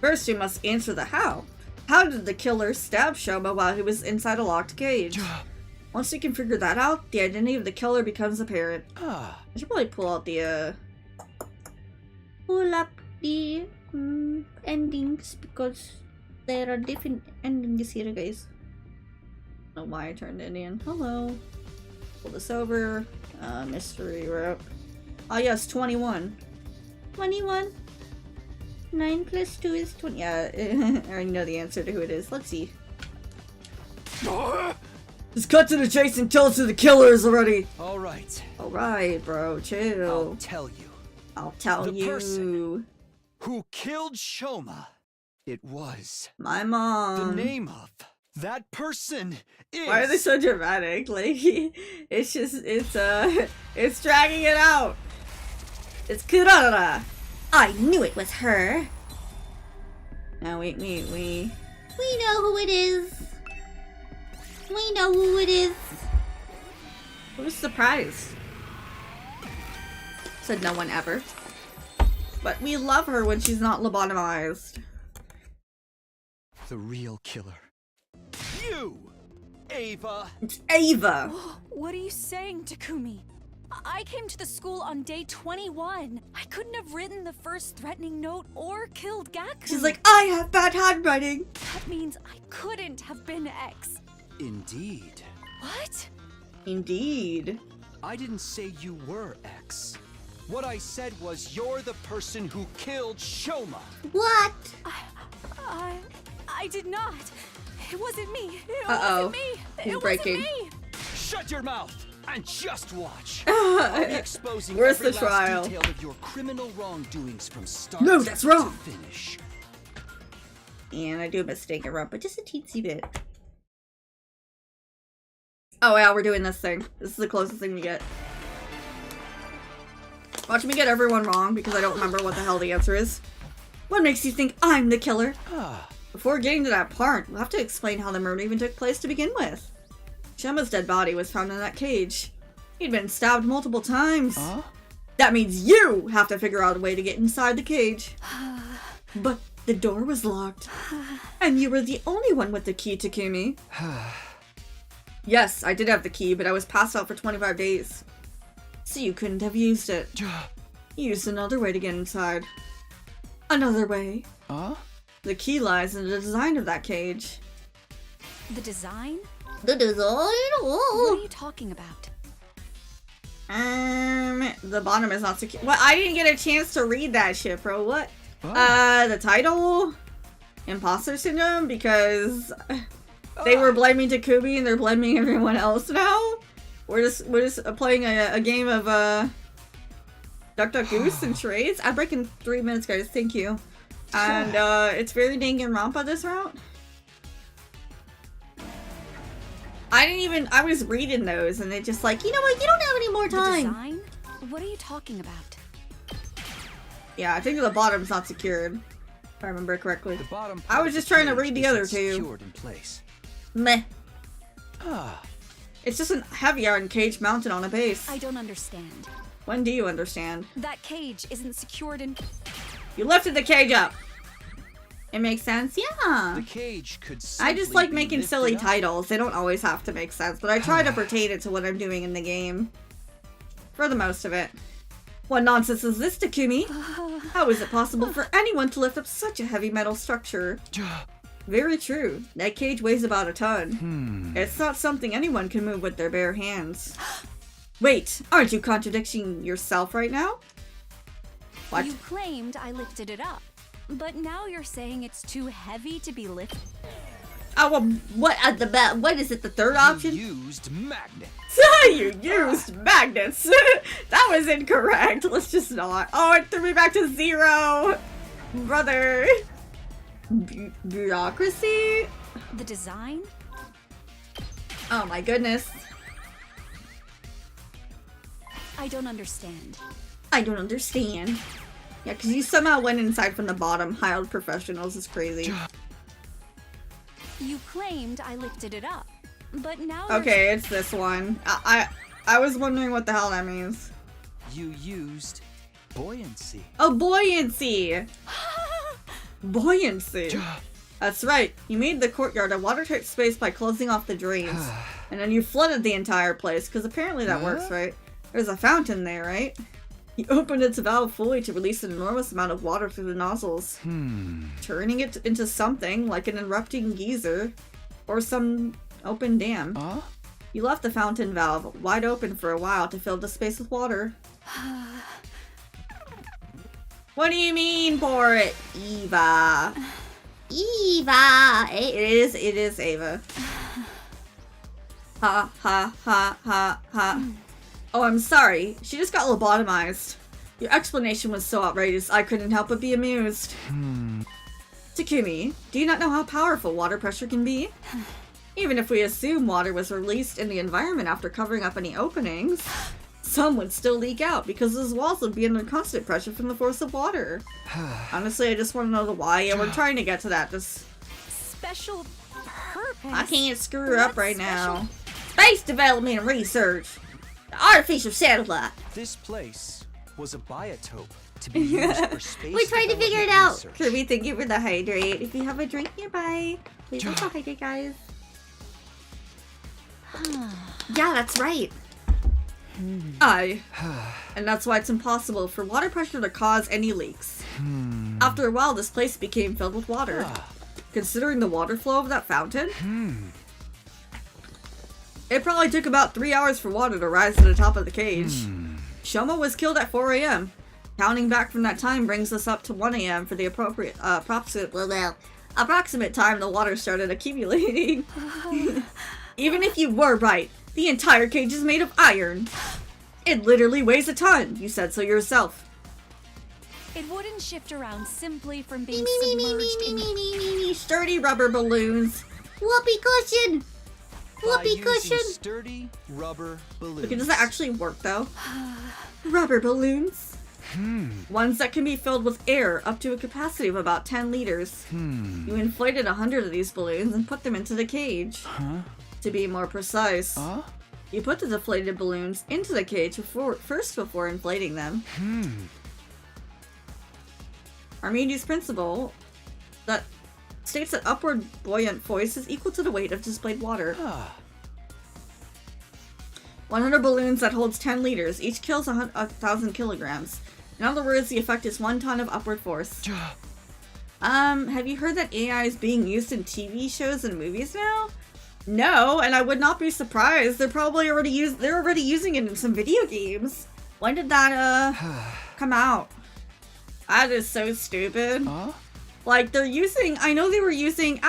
First, we must answer the how. How did the killer stab Shoma while he was inside a locked cage? Once you can figure that out, the identity of the killer becomes apparent. I should probably pull out the, pull up the endings, because there are different endings here, guys. I don't know why I turned Indian. Hello. Pull this over. Mystery rope. Ah, yes, 21. 21? 9 plus 2 is 20. Yeah, I already know the answer to who it is. Let's see. Just cut to the chase and tell us who the killer is already. Alright. Alright, bro. Chill. I'll tell you. I'll tell The you. person who killed Shoma. It was My mom. the name of that person is. Why are they so dramatic? Like, it's just, it's dragging it out. It's Kurara. I knew it was her. Now, we know who it is. We know who it is. Who's surprised? Said no one ever. But we love her when she's not lobotomized. The real killer. You, Ava. It's Ava. What are you saying, Takumi? I came to the school on day 21. I couldn't have written the first threatening note or killed Gaku. She's like, I have bad handwriting. That means I couldn't have been X. Indeed. What? Indeed. I didn't say you were X. What I said was you're the person who killed Shoma. What? I did not. It wasn't me. It Uh-oh. wasn't me. He's It breaking. wasn't me. Shut your mouth and just watch. I'll be exposing Where's every the last trial? detail of your criminal wrongdoings from start No, that's wrong. to finish. And I do a mistake at run, but just a teensy bit. Oh yeah, we're doing this thing. This is the closest thing we get. Watch me get everyone wrong because I don't remember what the hell the answer is. What makes you think I'm the killer? Before getting to that part, we'll have to explain how the murder even took place to begin with. Shoma's dead body was found in that cage. He'd been stabbed multiple times. That means you have to figure out a way to get inside the cage. But the door was locked. And you were the only one with the key, Takumi. Yes, I did have the key, but I was passed out for 25 days. So you couldn't have used it. You used another way to get inside. Another way? Huh? The key lies in the design of that cage. The design? The design? What Oh. are you talking about? The bottom is not secure. Well, I didn't get a chance to read that shit, bro. What? Oh. The title? Imposter syndrome? Because they were blaming Takumi and they're blaming everyone else now? We're just playing a game of, Duck Duck Goose and charades. I break in 3 minutes, guys. Thank you. And, it's very Danganronpa this route. I was reading those and they just like, you know what, you don't have any more The time. design? What are you talking about? Yeah, I think the bottom's not secured, if I remember correctly. The bottom I was just trying to read the other two. Secured in place. Meh. Ah. It's just a heavy iron cage mounted on a base. I don't understand. When do you understand? That cage isn't secured in... You lifted the cage up! It makes sense? Yeah. The cage could I just simply like be making lifted silly up. titles. They don't always have to make sense, but I try to pertain it to what I'm doing in the game. For the most of it. What nonsense is this, Takumi? How is it possible for anyone to lift up such a heavy metal structure? Very true. That cage weighs about a ton. It's not something anyone can move with their bare hands. Wait, aren't you contradicting yourself right now? What? You claimed I lifted it up, but now you're saying it's too heavy to be lifted. Oh, well, what is it, the third You option? used magnet. You used magnets! That was incorrect. Let's just not. Oh, it threw me back to 0! Brother! Bureaucracy? The design? Oh my goodness. I don't understand. I don't understand. Yeah, because you somehow went inside from the bottom. Hired professionals is crazy. You claimed I lifted it up, but now you're... Okay, it's this one. I was wondering what the hell that means. You used buoyancy. Oh, buoyancy! Buoyancy. That's right. You made the courtyard a watertight space by closing off the drains. And then you flooded the entire place, because apparently that works, right? There's a fountain there, right? You opened its valve fully to release an enormous amount of water through the nozzles. Turning it into something like an erupting geyser. Or some open dam. Huh? You left the fountain valve wide open for a while to fill the space with water. What do you mean, pour it, Eva? Eva! It is Ava. Ha ha ha ha ha. Oh, I'm sorry. She just got lobotomized. Your explanation was so outrageous, I couldn't help but be amused. Takumi, do you not know how powerful water pressure can be? Even if we assume water was released in the environment after covering up any openings, some would still leak out because those walls would be under constant pressure from the force of water. Honestly, I just want to know the why, and we're trying to get to that. Just Special purpose? I can't screw her up What right special- now. Space development and research. The artificial satellite. This place was a biotope to be used for space. We're trying to figure it development out. research. Kirby, thank you for the hydrate. If you have a drink nearby, please also hydrate, guys. Yeah, that's right. And that's why it's impossible for water pressure to cause any leaks. After a while, this place became filled with water. Considering the water flow of that fountain, it probably took about 3 hours for water to rise to the top of the cage. Shoma was killed at 4 a.m. Counting back from that time brings us up to 1 a.m. for the appropriate approximate time the water started accumulating. Even if you were right, the entire cage is made of iron. It literally weighs a ton. You said so yourself. It wouldn't shift around simply from Me, being me, me, me, submerged me, in... me, me, me, me. Sturdy rubber balloons. Whoopee cushion! By Whoopee using cushion! sturdy rubber balloons. Okay, does that actually work though? Rubber balloons. Ones that can be filled with air up to a capacity of about 10 liters. You inflated 100 of these balloons and put them into the cage. To be more precise, you put the deflated balloons into the cage before inflating them. Armini's principle that states that upward buoyant force is equal to the weight of displayed water. 100 balloons that holds 10 liters, each kills 1,000 kilograms. In other words, the effect is 1 ton of upward force. Have you heard that AI is being used in TV shows and movies now? No, and I would not be surprised. They're probably already using it in some video games. When did that come out? That is so stupid. Huh? Like they're using I know they were using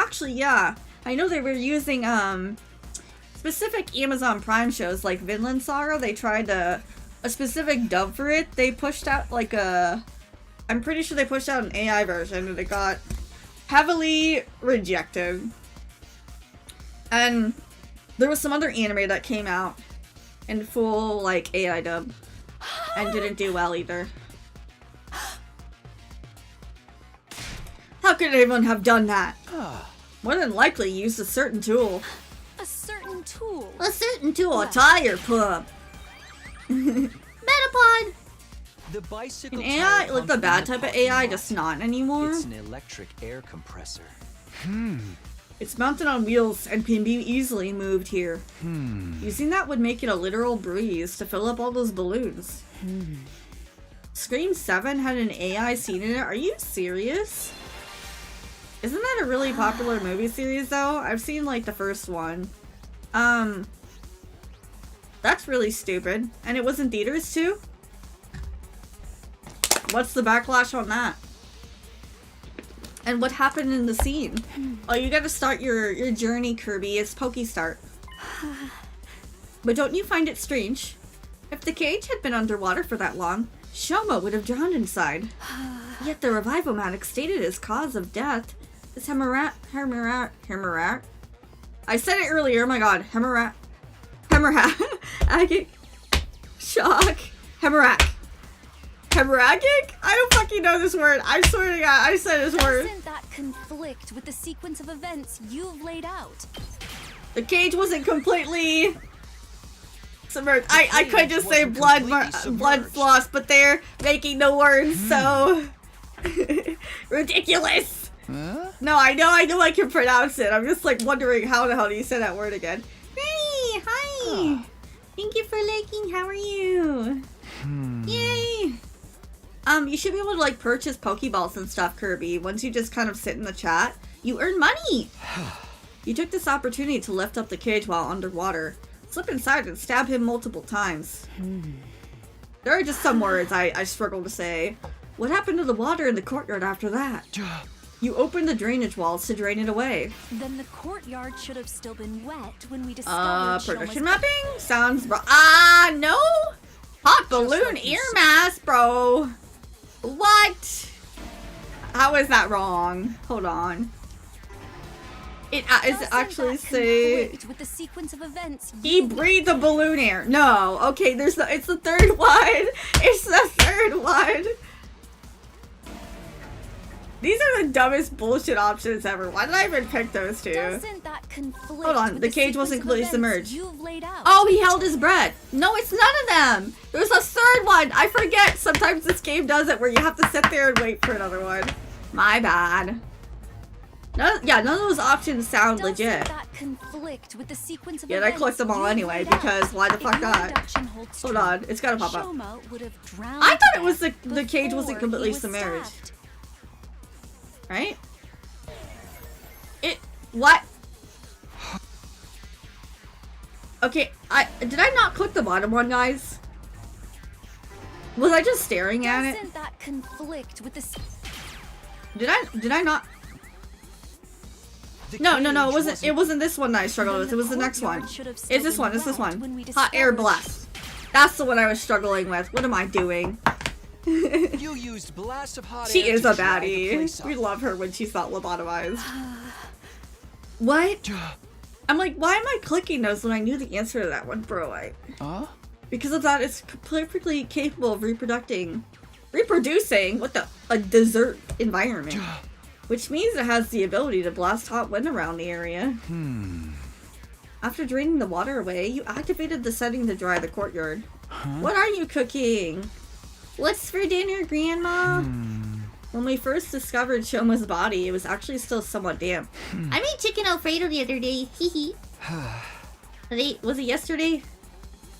specific Amazon Prime shows like Vinland Saga. They tried a specific dub for it. They pushed out like I'm pretty sure they pushed out an AI version and it got heavily rejected. And there was some other anime that came out in full like AI dub and didn't do well either. How could anyone have done that? More than likely used a certain tool. A certain tool. A certain tool. A tire pump. Metapod. The bicycle An AI, tire like the pump bad in type of parking AI, lot. just not anymore. It's an electric air compressor. It's mounted on wheels and can be easily moved here. Using that would make it a literal breeze to fill up all those balloons. Scream 7 had an AI scene in it. Are you serious? Isn't that a really popular movie series though? I've seen like the first one. That's really stupid. And it was in theaters too? What's the backlash on that? And what happened in the scene? Oh, you gotta start your journey, Kirby. It's Pokestart. But don't you find it strange? If the cage had been underwater for that long, Shoma would have drowned inside. Yet the Revivomatic stated his cause of death is hemorrhagic. I said it earlier, oh my god. Hemorrhagic shock. Hemorrhagic? I don't fucking know this word. I swear to god, I said this word. Doesn't that conflict with the sequence of events you've laid out? The cage wasn't completely submerged. I could just say blood floss, but they're making the words so ridiculous. Huh? No, I know I can pronounce it. I'm just like wondering how the hell do you say that word again? Hey, hi. Thank you for liking. How are you? Yay. You should be able to like purchase Pokeballs and stuff, Kirby. Once you just kind of sit in the chat, you earn money. You took this opportunity to lift up the cage while underwater, slip inside and stab him multiple times. There are just some words I struggle to say. What happened to the water in the courtyard after that? You opened the drainage walls to drain it away. Then the courtyard should have still been wet when we discovered Production Shoma's- mapping? Sounds no! Hot balloon like you ear said. mask, bro! What? How is that wrong? Hold on. It is Doesn't actually that say conflict with the sequence of events he breathed the balloon air. No, okay, it's the third one. It's the third one. These are the dumbest bullshit options ever. Why did I even pick those two? Doesn't that conflict Hold on, with the cage sequence wasn't of completely events submerged. You've laid out? Oh, he held his breath. No, it's none of them. There's a third one. I forget. Sometimes this game does it where you have to sit there and wait for another one. My bad. None of those options sound Doesn't legit. that conflict with the sequence of Yet I events clicked them all you've anyway, laid out? because why the If fuck your not? induction holds Hold true, on, it's gotta pop up. Shoma would have drowned I thought to it was death the cage wasn't before completely he was submerged. stabbed. Right? What? Okay, did I not click the bottom one, guys? Was I just staring at it? Doesn't that conflict with the Did I not? The No, cage it wasn't this one that I struggled Then with. the It was the next courtyard one. should have It's still this been one, it's this wet when one. we Hot air discovered blast. That's the one I was struggling with. What am I doing? You used blast of hot She air is to a dry the baddie. place We up. love her when she's not lobotomized. What? I'm like, why am I clicking those when I knew the answer to that one, bro? Huh? Because of that, it's perfectly capable of reproducing, what the, a desert environment. Which means it has the ability to blast hot wind around the area. After draining the water away, you activated the setting to dry the courtyard. What are you cooking? What's for dinner, Grandma? When we first discovered Shoma's body, it was actually still somewhat damp. I made chicken Alfredo the other day. Hee hee. Was it yesterday?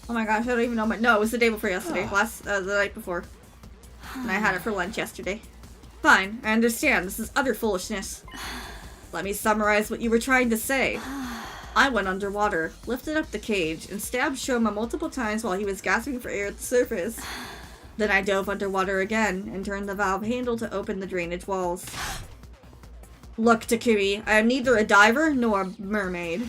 Oh my gosh, I don't even know. No, it was the day before yesterday. The night before. And I had it for lunch yesterday. Fine, I understand. This is utter foolishness. Let me summarize what you were trying to say. I went underwater, lifted up the cage, and stabbed Shoma multiple times while he was gasping for air at the surface. Then I dove underwater again and turned the valve handle to open the drainage walls. Look, Takumi, I am neither a diver nor a mermaid,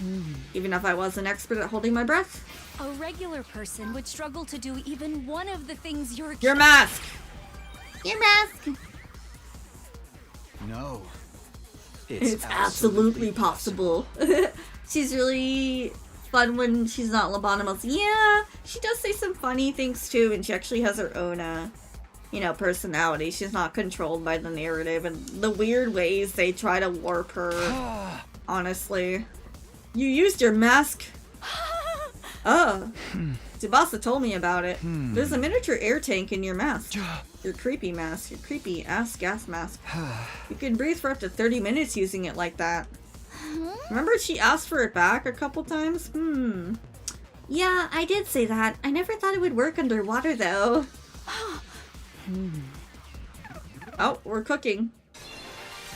even if I was an expert at holding my breath. A regular person would struggle to do even one of the things you're— Your mask! Your mask. No. It's absolutely possible. She's really fun when she's not lobotomous. Yeah, she does say some funny things too, and she actually has her own, you know, personality. She's not controlled by the narrative and the weird ways they try to warp her. Honestly. You used your mask. Oh. Tsubasa told me about it. There's a miniature air tank in your mask. Your creepy mask. Your creepy ass gas mask. You can breathe for up to 30 minutes using it like that. Remember she asked for it back a couple times? Yeah, I did say that. I never thought it would work underwater though. Oh, we're cooking.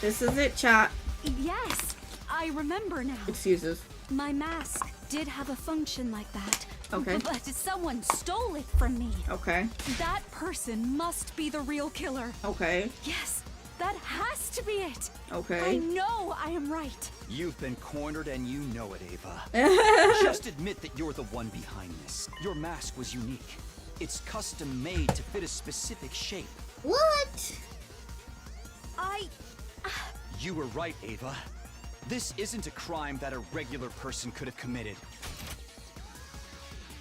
This is it, chat. Yes, I remember now. Excuses. My mask did have a function like that. Okay. But someone stole it from me. Okay. That person must be the real killer. Okay. Yes, that has to be it. I Okay. know I am right. You've been cornered and you know it, Ava. Just admit that you're the one behind this. Your mask was unique. It's custom made to fit a specific shape. What? You were right, Ava. This isn't a crime that a regular person could have committed.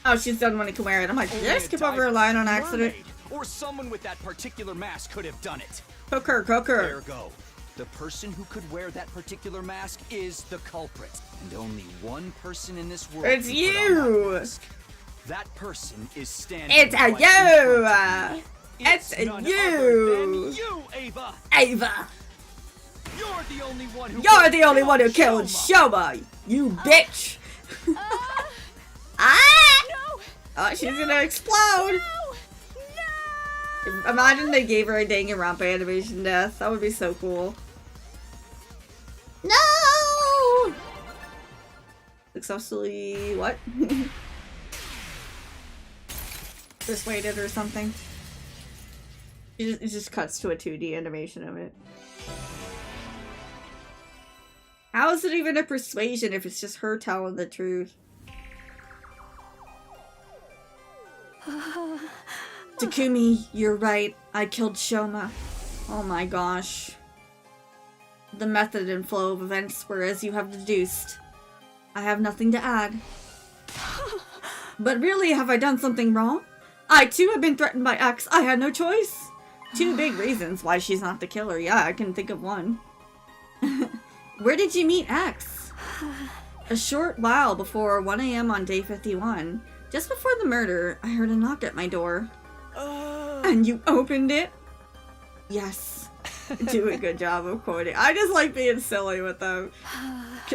Oh, she's done when he can wear it. I'm like, did I Only skip a over a diver, line on accident? mermaid, or someone with that particular mask could have done it. Cooker, cooker. Ergo, the person who could wear that particular mask is the culprit. And only one person in this world It's can put on that you. mask. That person is standing It's a right in front of you. you. It's none you. other than you, Ava. Ava. You're the only one who killed Shoma. Shoma. You bitch. Ah! No! Oh, she's gonna explode. No! Imagine they gave her a Danganronpa animation death. That would be so cool. No! Successfully what? Persuaded or something. It just cuts to a 2D animation of it. How is it even a persuasion if it's just her telling the truth? Takumi, you're right. I killed Shoma. Oh my gosh. The method and flow of events were as you have deduced. I have nothing to add. But really, have I done something wrong? I too have been threatened by X. I had no choice. Two big reasons why she's not the killer. Yeah, I can think of one. Where did you meet X? A short while before 1 AM on day 51. Just before the murder, I heard a knock at my door. And you opened it? Yes. Do a good job of quoting. I just like being silly with them.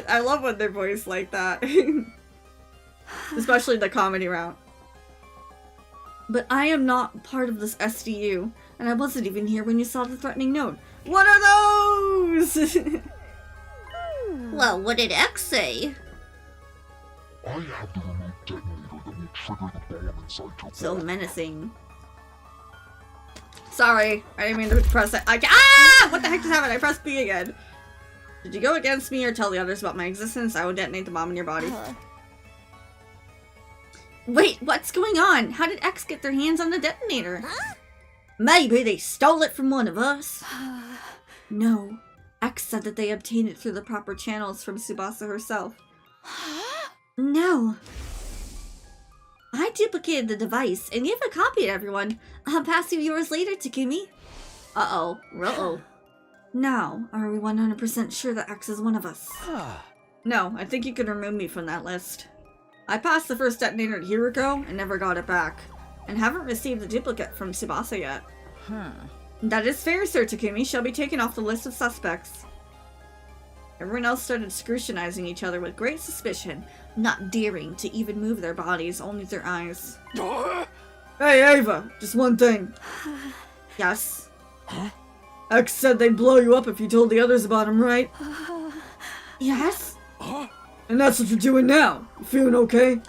I love when they're voiced like that. Especially the comedy route. But I am not part of this SDU, and I wasn't even here when you saw the threatening note. What are those? Well, what did X say? I have the remote detonator that will trigger the bomb inside your So body. menacing. Sorry, I didn't mean to press it. Ah! What the heck just happened? I pressed B again. Did you go against me or tell the others about my existence? I will detonate the bomb in your body. Wait, what's going on? How did X get their hands on the detonator? Maybe they stole it from one of us. No. X said that they obtained it through the proper channels from Tsubasa herself. No. I duplicated the device and gave a copy to everyone. I'll pass you yours later, Takumi. Uh-oh. Uh-oh. Now, are we 100% sure that X is one of us? No, I think you can remove me from that list. I passed the first detonator at Hiroko and never got it back, and haven't received the duplicate from Tsubasa yet. That is fair, Sir Takumi. She'll be taken off the list of suspects. Everyone else started scrutinizing each other with great suspicion, not daring to even move their bodies, only their eyes. Hey, Ava! Just one thing. Yes. Huh? X said they'd blow you up if you told the others about him, right? Yes. Huh? And that's what you're doing now. You feeling okay?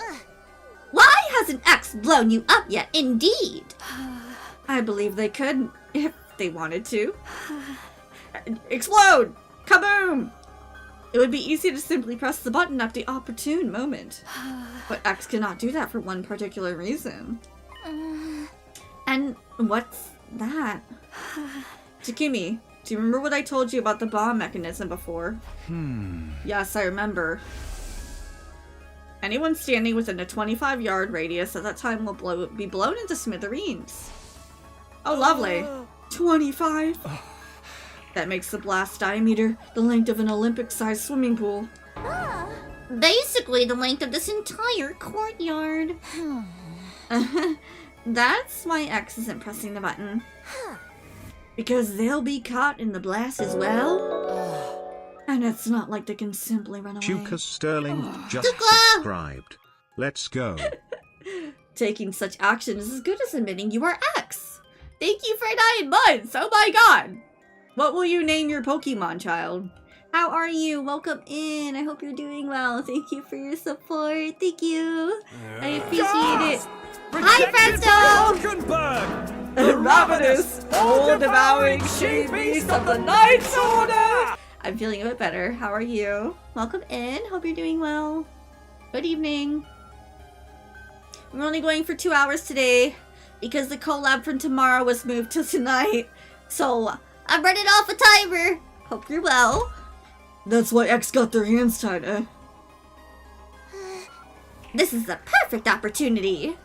Why hasn't X blown you up yet? Indeed. I believe they could, if they wanted to. Explode! Kaboom! It would be easy to simply press the button at the opportune moment. But X cannot do that for one particular reason. And what's that? Takumi, do you remember what I told you about the bomb mechanism before? Yes, I remember. Anyone standing within a 25-yard radius at that time will be blown into smithereens. Oh, lovely. 25? That makes the blast diameter the length of an Olympic-sized swimming pool. Basically the length of this entire courtyard. That's why X isn't pressing the button. Because they'll be caught in the blast as well. And it's not like they can simply run away. Chuka Sterling just Chuka! subscribed. Let's go. Taking such action is as good as admitting you are X. Thank you for 9 months! Oh my god! What will you name your Pokemon, child? How are you? Welcome in. I hope you're doing well. Thank you for your support. Thank you. I appreciate it. Hi, Presto! Ravenous, all-devouring she-beast of the Night's Order! I'm feeling a bit better. How are you? Welcome in. Hope you're doing well. Good evening. We're only going for 2 hours today because the collab from tomorrow was moved to tonight. So, I'm running off a timer. Hope you're well. That's why X got their hands tied, eh? This is the perfect opportunity.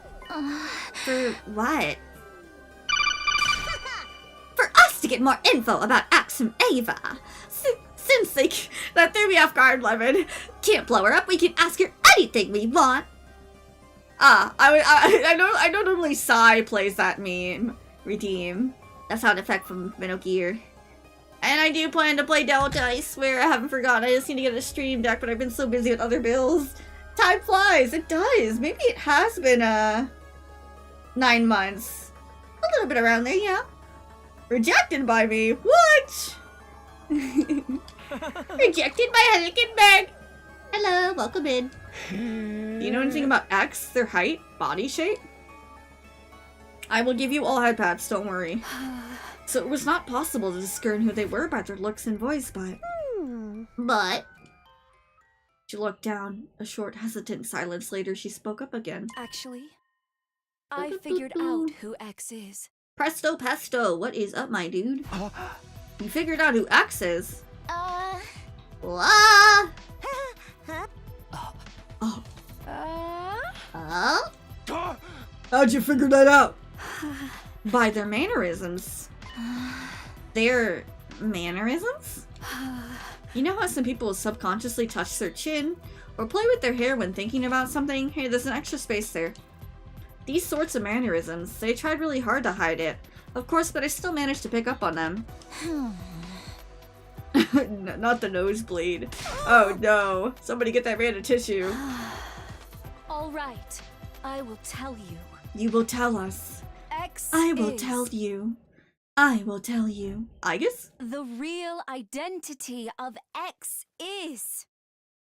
For what? For us to get more info about X from Ava. Since that threw me off guard, Lemon. Can't blow her up, we can ask her anything we want. I know normally Sai plays that meme. Redeem. That sound effect from Metal Gear. And I do plan to play Delta, I swear, I haven't forgotten. I just need to get a stream deck, but I've been so busy with other bills. Time flies, it does. Maybe it has been, 9 months. A little bit around there, yeah. Rejected by me, what? Rejected by Helican Bag. Hello, welcome in. Do you know anything about X, their height, body shape? I will give you all iPads, don't worry. So it was not possible to discern who they were by their looks and voice, but... But... She looked down. A short, hesitant silence later, she spoke up again. Actually, I figured out who X is. Presto pesto, what is up, my dude? You figured out who X is? What? How'd you figure that out? By their mannerisms. Their mannerisms? You know how some people subconsciously touch their chin or play with their hair when thinking about something? Hey, there's an extra space there. These sorts of mannerisms, they tried really hard to hide it. Of course, but I still managed to pick up on them. Not the nosebleed. Oh no. Somebody get that man a tissue. All right, I will tell you. You will tell us. X I will is tell you. I will tell you. I guess? the real identity of X is.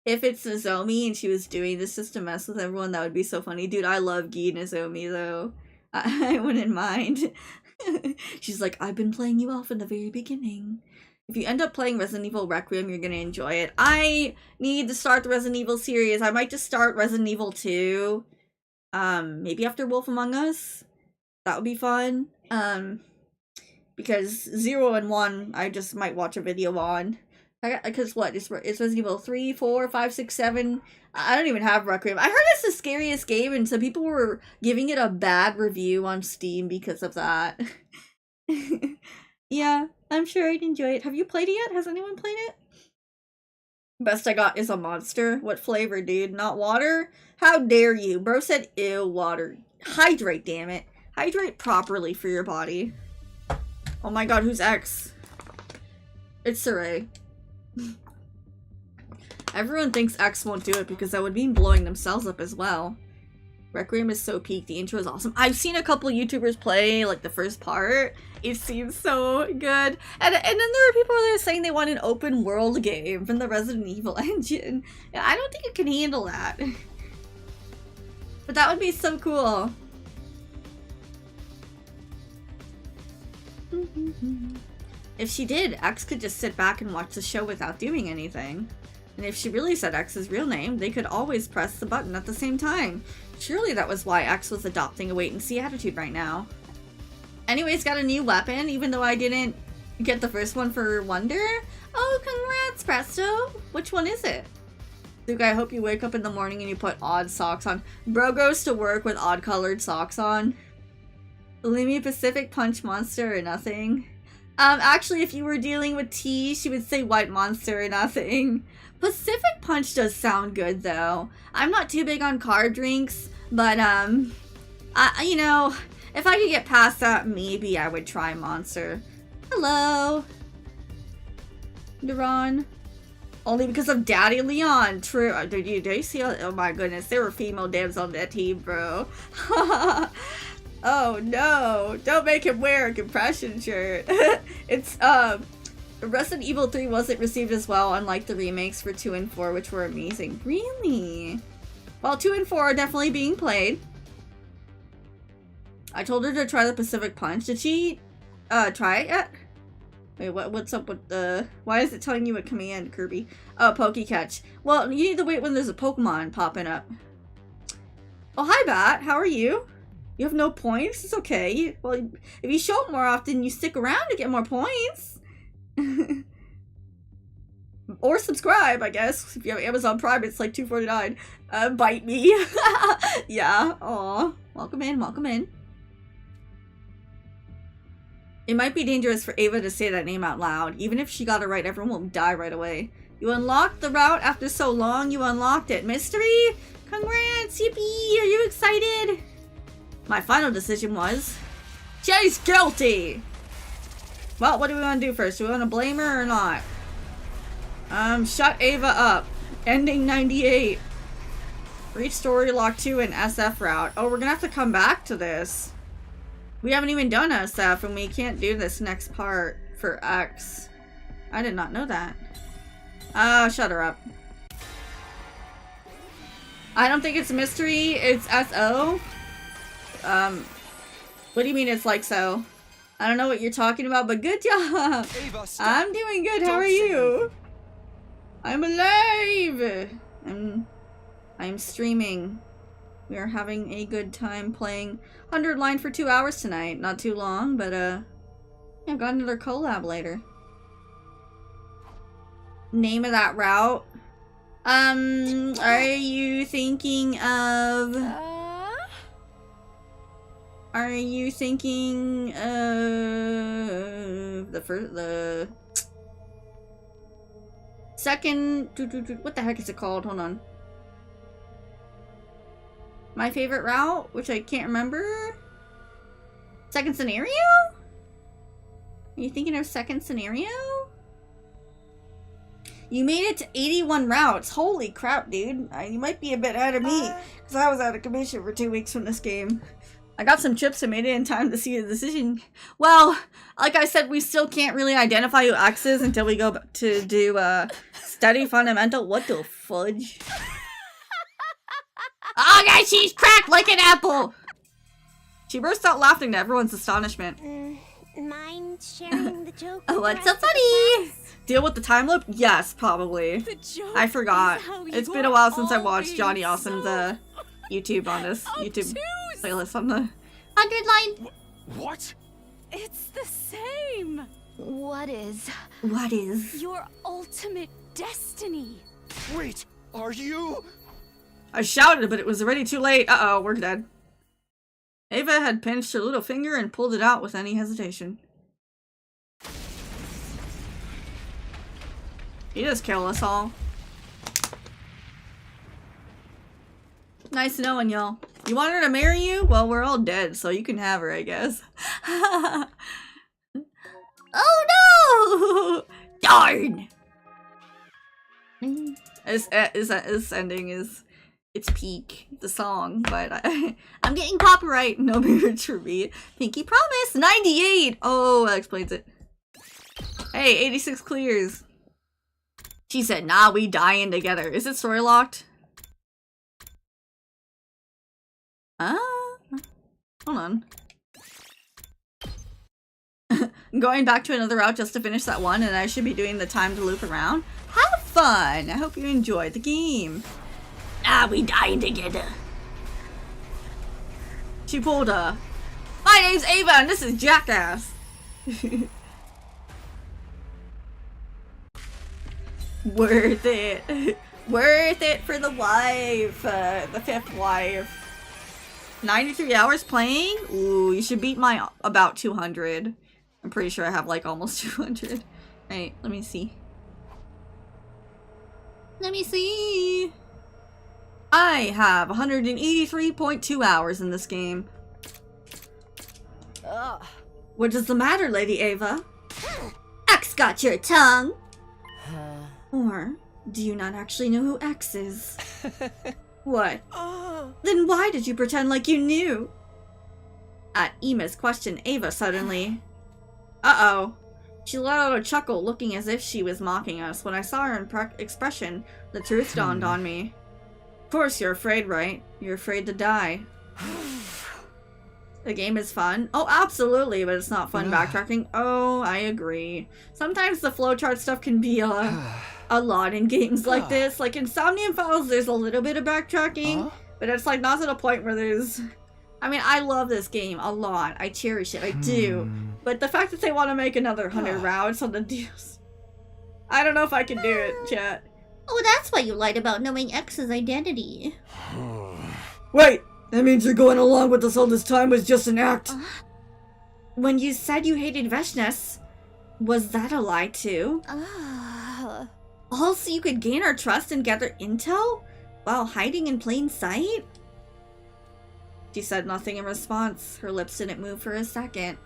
If it's Nozomi and she was doing this just to mess with everyone, that would be so funny. Dude, I love Gi Nozomi though. I wouldn't mind. She's like, I've been playing you off in the very beginning. If you end up playing Resident Evil Requiem, you're gonna enjoy it. I need to start the Resident Evil series. I might just start Resident Evil 2. Maybe after Wolf Among Us. That would be fun. Because 0 and 1, I just might watch a video on. Because what? It's Resident Evil 3, 4, 5, 6, 7. I don't even have Requiem. I heard it's the scariest game, and some people were giving it a bad review on Steam because of that. Yeah, I'm sure I'd enjoy it. Have you played it yet? Has anyone played it? Best I got is a monster. What flavor, dude? Not water? How dare you? Bro said, ew, water. Hydrate, damn it. Hydrate properly for your body. Oh my god, who's X? It's Saray. Everyone thinks X won't do it because that would mean blowing themselves up as well. Requiem is so peak. The intro is awesome. I've seen a couple YouTubers play like the first part. It seems so good. And then there are people that are saying they want an open world game from the Resident Evil engine. Yeah, I don't think it can handle that. But that would be so cool. If she did, X could just sit back and watch the show without doing anything. And if she really said X's real name, they could always press the button at the same time. Surely that was why X was adopting a wait-and-see attitude right now. Anyways, got a new weapon, even though I didn't get the first one for Wonder. Oh, congrats, Presto! Which one is it? Luke, I hope you wake up in the morning and you put odd socks on. Bro goes to work with odd-colored socks on. Leave me Pacific Punch Monster or nothing. Actually, if you were dealing with T, she would say White Monster or nothing. Pacific Punch does sound good, though. I'm not too big on card drinks, but, you know, if I could get past that, maybe I would try Monster. Hello. Duran. Only because of Daddy Leon. True. Did you see? Oh my goodness, there were female devs on that team, bro. Oh no, don't make him wear a compression shirt. It's, Resident Evil 3 wasn't received as well, unlike the remakes for 2 and 4, which were amazing. Really? Well, 2 and 4 are definitely being played. I told her to try the Pacific Punch. Did she, try it yet? Wait, what's up with the... Why is it telling you a command, Kirby? Oh, Pokecatch. Well, you need to wait when there's a Pokemon popping up. Oh, hi, Bat. How are you? You have no points? It's okay. Well, if you show up more often, you stick around to get more points. Or subscribe, I guess. If you have Amazon Prime, it's like $2.49. Bite me. Yeah. Aw. Welcome in, welcome in. It might be dangerous for Ava to say that name out loud. Even if she got it right, everyone will die right away. You unlocked the route after so long. You unlocked it. Mystery? Congrats, yippee! Are you excited? My final decision was... She's guilty! Well, what do we want to do first? Do we want to blame her or not? Shut Ava up. Ending 98. Reach story lock 2 and SF route. Oh, we're gonna have to come back to this. We haven't even done SF and we can't do this next part for X. I did not know that. Shut her up. I don't think it's mystery, it's SO. What do you mean it's like so? I don't know what you're talking about, but good job! Ava, I'm doing good, how are you? I'm alive! I'm streaming. We are having a good time playing 100 Line for 2 hours tonight. Not too long, but yeah, got another collab later. Name of that route? Are you thinking of... Are you thinking of the second... What the heck is it called? Hold on. My favorite route, which I can't remember. Second scenario? Are you thinking of second scenario? You made it to 81 routes. Holy crap, dude. You might be a bit ahead of me, because I was out of commission for 2 weeks from this game. I got some chips and made it in time to see the decision. Well, like I said, we still can't really identify who X is until we go to do study fundamental. What the fudge? Oh, guys, she's cracked like an apple! She burst out laughing to everyone's astonishment. Mind sharing the joke? Oh, what's so funny? Deal with the time loop? Yes, probably. I forgot. It's been a while since I watched Johnny Awesome's YouTube on this YouTube playlist on the 100 Line. What? It's the same. What is? What is? Your ultimate destiny. Wait, are you? I shouted, but it was already too late. Uh-oh, we're dead. Ava had pinched her little finger and pulled it out with any hesitation. You just kill us all. Nice knowing y'all. You want her to marry you? Well, we're all dead, so you can have her, I guess. Oh no! Darn! This ending is it's peak, the song, but I'm getting copyright. No marriage for me. Pinky promise. 98. Oh, that explains it. Hey, 86 clears. She said, nah, we dying together. Is it story locked? Hold on. Going back to another route just to finish that one, and I should be doing the time to loop around. Have fun! I hope you enjoyed the game. Ah, we dying together. She pulled a... My name's Ava, and this is Jackass. Worth it. Worth it for the wife. The 5th wife. 93 hours playing? Ooh, you should beat my about 200. I'm pretty sure I have like almost 200. Alright, let me see. Let me see. I have 183.2 hours in this game. Ugh. What is the matter, Lady Ava? X got your tongue! Or, do you not actually know who X is? What? Then why did you pretend like you knew? At Ema's question, Ava suddenly... Uh-oh. She let out a chuckle, looking as if she was mocking us. When I saw her expression, the truth dawned on me. Of course you're afraid, right? You're afraid to die. The game is fun? Oh, absolutely, but it's not fun backtracking. Oh, I agree. Sometimes the flowchart stuff can be a lot in games like this. Like in Somnium Files, there's a little bit of backtracking, but it's like not to the point where there's... I mean, I love this game a lot. I cherish it. I do. But the fact that they want to make another 100 routes on the deals... I don't know if I can do it, chat. Oh, that's why you lied about knowing X's identity. Wait! That means you're going along with us all this time was just an act. When you said you hated Veshnes, was that a lie too? All so you could gain our trust and gather intel while hiding in plain sight? She said nothing in response. Her lips didn't move for a second.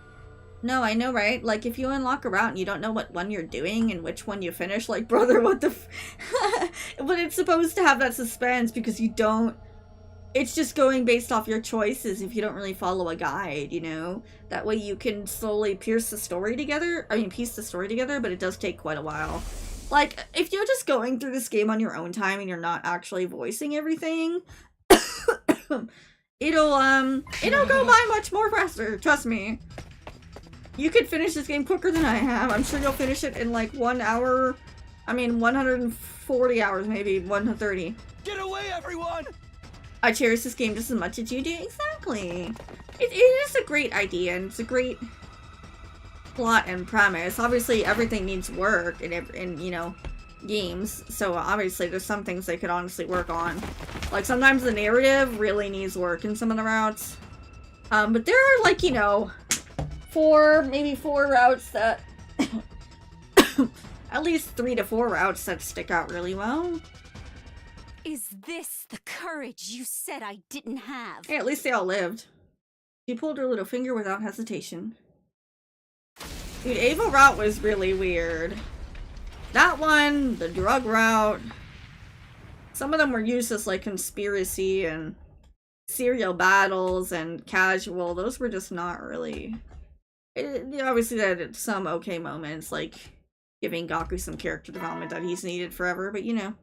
No, I know, right? Like, if you unlock a route and you don't know what one you're doing and which one you finish, like, brother, what the But it's supposed to have that suspense because you don't... It's just going based off your choices if you don't really follow a guide, you know? That way you can slowly piece the story together, but it does take quite a while. Like, if you're just going through this game on your own time and you're not actually voicing everything, it'll go by much more faster, trust me. You could finish this game quicker than I have. I'm sure you'll finish it in like 1 hour, 140 hours maybe, 130. Get away, everyone! I cherish this game just as much as you do. Exactly. It is a great idea, and it's a great plot and premise. Obviously, everything needs work in you know, games. So obviously, there's some things they could honestly work on. Like, sometimes the narrative really needs work in some of the routes. But there are, like, you know, maybe four routes that... at least 3 to 4 routes that stick out really well. Is this the courage you said I didn't have? Hey, at least they all lived. She pulled her little finger without hesitation. Dude, Ava route was really weird. That one, the drug route. Some of them were useless, like conspiracy and serial battles and casual. Those were just not really... obviously, they had some okay moments, like giving Gaku some character development that he's needed forever, but you know.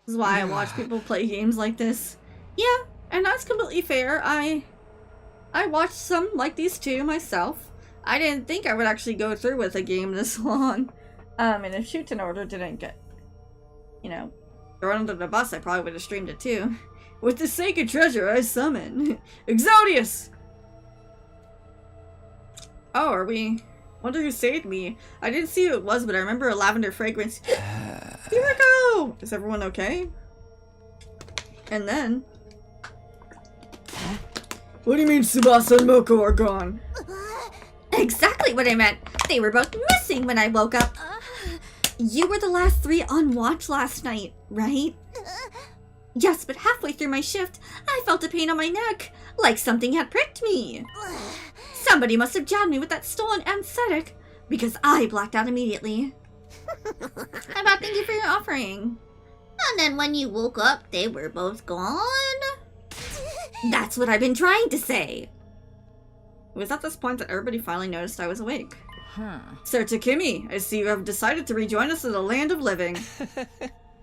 This is why I watch people play games like this. Yeah, and that's completely fair. I watched some like these too myself. I didn't think I would actually go through with a game this long. And if Shootin' Order didn't get, you know, thrown under the bus, I probably would have streamed it too. With the sacred treasure I summon. Exodius! Oh, are we... Wonder who saved me. I didn't see who it was, but I remember a lavender fragrance. Yuriko! Is everyone okay? And then... What do you mean Tsubasa and Moko are gone? Exactly what I meant. They were both missing when I woke up. You were the last 3 on watch last night, right? Yes, but halfway through my shift, I felt a pain on my neck, like something had pricked me. Somebody must have jabbed me with that stolen anesthetic, because I blacked out immediately. How about thank you for your offering? And then when you woke up, they were both gone? That's what I've been trying to say. It was at this point that everybody finally noticed I was awake. Sir Takumi, I see you have decided to rejoin us in the land of living.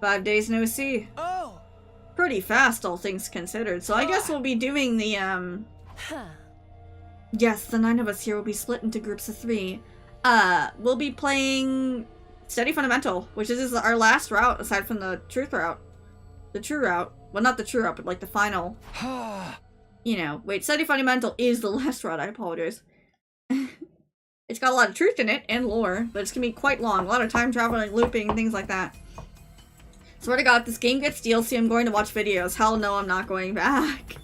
5 days no see. Oh! Pretty fast, all things considered. So I guess we'll be doing the, Yes, the 9 of us here will be split into groups of 3. We'll be playing Steady Fundamental, which is our last route aside from the truth route. The true route. Well, not the true route, but like the final. You know, wait, Steady Fundamental is the last route, I apologize. It's got a lot of truth in it, and lore, but it's gonna be quite long. A lot of time traveling, looping, things like that. Swear to God, if this game gets DLC, I'm going to watch videos. Hell no, I'm not going back.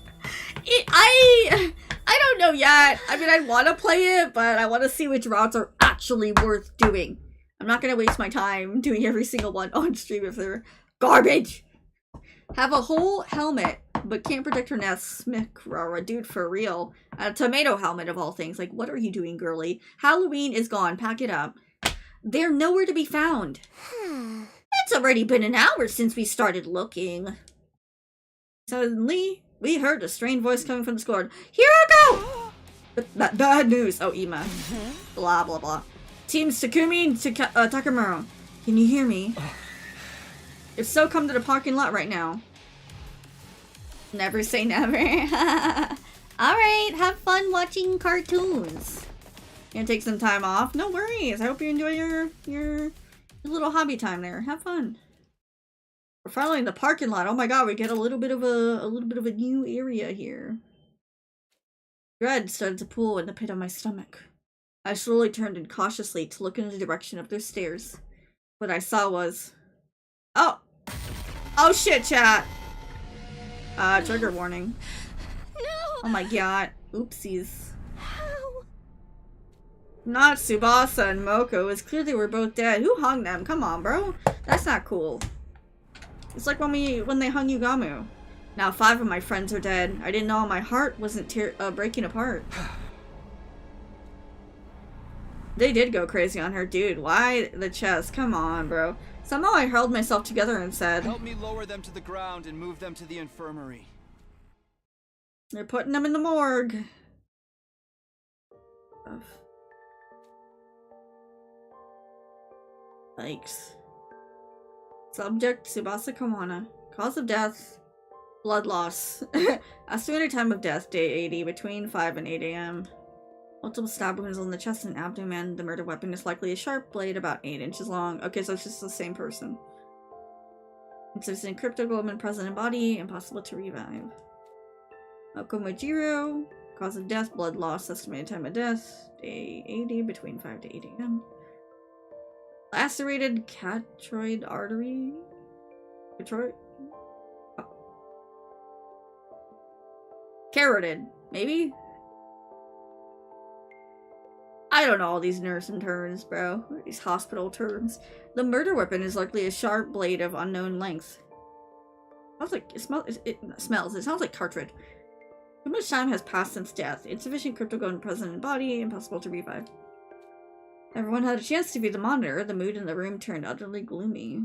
I don't know yet. I mean, I want to play it, but I want to see which routes are actually worth doing. I'm not gonna waste my time doing every single one on stream if they're garbage. Have a whole helmet, but can't protect her nest. Smick, dude, for real. A tomato helmet of all things. Like, what are you doing, girly? Halloween is gone. Pack it up. They're nowhere to be found. It's already been an hour since we started looking. Suddenly, we heard a strained voice coming from the squad. Here I go! Bad news. Oh, Ima. Blah, blah, blah. Teams Takumi and Takamura. Can you hear me? If so, come to the parking lot right now. Never say never. Alright, have fun watching cartoons. Gonna take some time off? No worries. I hope you enjoy your little hobby time there. Have fun. We're finally in the parking lot. Oh my god, we get a little bit of a new area here. Dread started to pool in the pit of my stomach. I slowly turned in cautiously to look in the direction of their stairs. What I saw was... Oh! Oh shit, chat! Trigger warning. No! Oh my god. Oopsies. How? Not Tsubasa and Moko. It's clear they were both dead. Who hung them? Come on, bro. That's not cool. It's like when they hung Yugamu. Now 5 of my friends are dead. I didn't know my heart wasn't breaking apart. They did go crazy on her. Dude, why the chest? Come on, bro. Somehow I held myself together and said... Help me lower them to the ground and move them to the infirmary. They're putting them in the morgue. Yikes. Subject, Tsubasa Kawana. Cause of death, blood loss. Estimated time of death, day 80, between 5 and 8 a.m. Multiple stab wounds on the chest and abdomen. The murder weapon is likely a sharp blade about 8 inches long. Okay, so it's just the same person. Insufficient cryptoglobin present in body. Impossible to revive. Okomojiro. Cause of death, blood loss. Estimated time of death, day 80, between 5 to 8 a.m. Lacerated catroid artery? Catroid? Oh. Carotid, maybe? I don't know all these nursing terms, bro. These hospital terms. The murder weapon is likely a sharp blade of unknown length. Sounds like it smells. It sounds like cartridge. Too much time has passed since death. Insufficient cryptoglobin present in body. Impossible to revive. Everyone had a chance to view the monitor. The mood in the room turned utterly gloomy.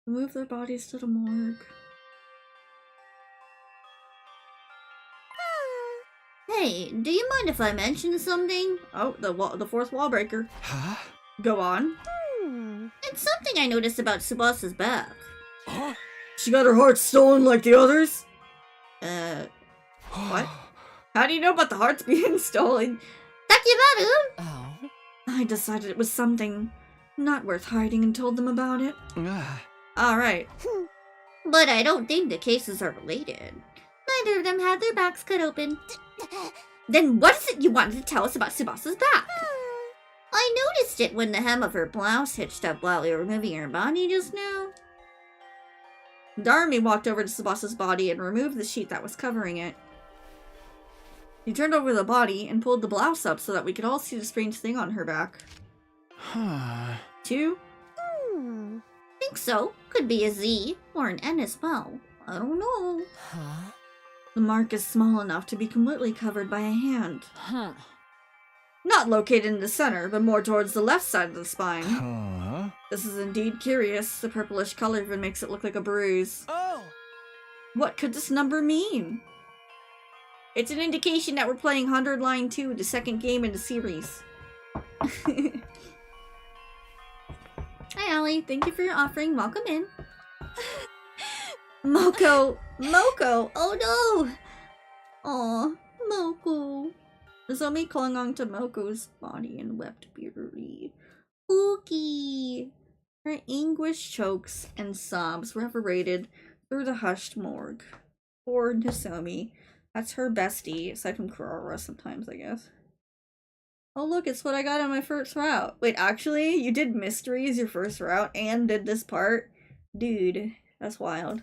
Move their bodies to the morgue. Hey, do you mind if I mention something? Oh, the fourth wall breaker. Huh? Go on. It's something I noticed about Tsubasa's back. Huh? She got her heart stolen like the others? What? How do you know about the hearts being stolen? Takimaru! Oh. I decided it was something not worth hiding and told them about it. Alright. But I don't think the cases are related. Neither of them had their backs cut open. Then what is it you wanted to tell us about Tsubasa's back? I noticed it when the hem of her blouse hitched up while we were moving her body just now. Darumi walked over to Tsubasa's body and removed the sheet that was covering it. He turned over the body and pulled the blouse up so that we could all see the strange thing on her back. Huh. 2? Think so. Could be a Z or an N as well. I don't know. Huh? The mark is small enough to be completely covered by a hand. Huh. Not located in the center, but more towards the left side of the spine. Huh? This is indeed curious. The purplish color even makes it look like a bruise. Oh! What could this number mean? It's an indication that we're playing 100 Line 2, the second game in the series. Hi, Allie. Thank you for your offering. Welcome in. Moko! Moko! Oh no! Aw, Moko. Nozomi clung onto Moko's body and wept bitterly. Pookie! Her anguish chokes and sobs reverberated through the hushed morgue. Poor Nozomi. That's her bestie, aside from Kurara sometimes, I guess. Oh look, it's what I got on my first route. Wait, actually, you did Mystery as your first route and did this part? Dude, that's wild.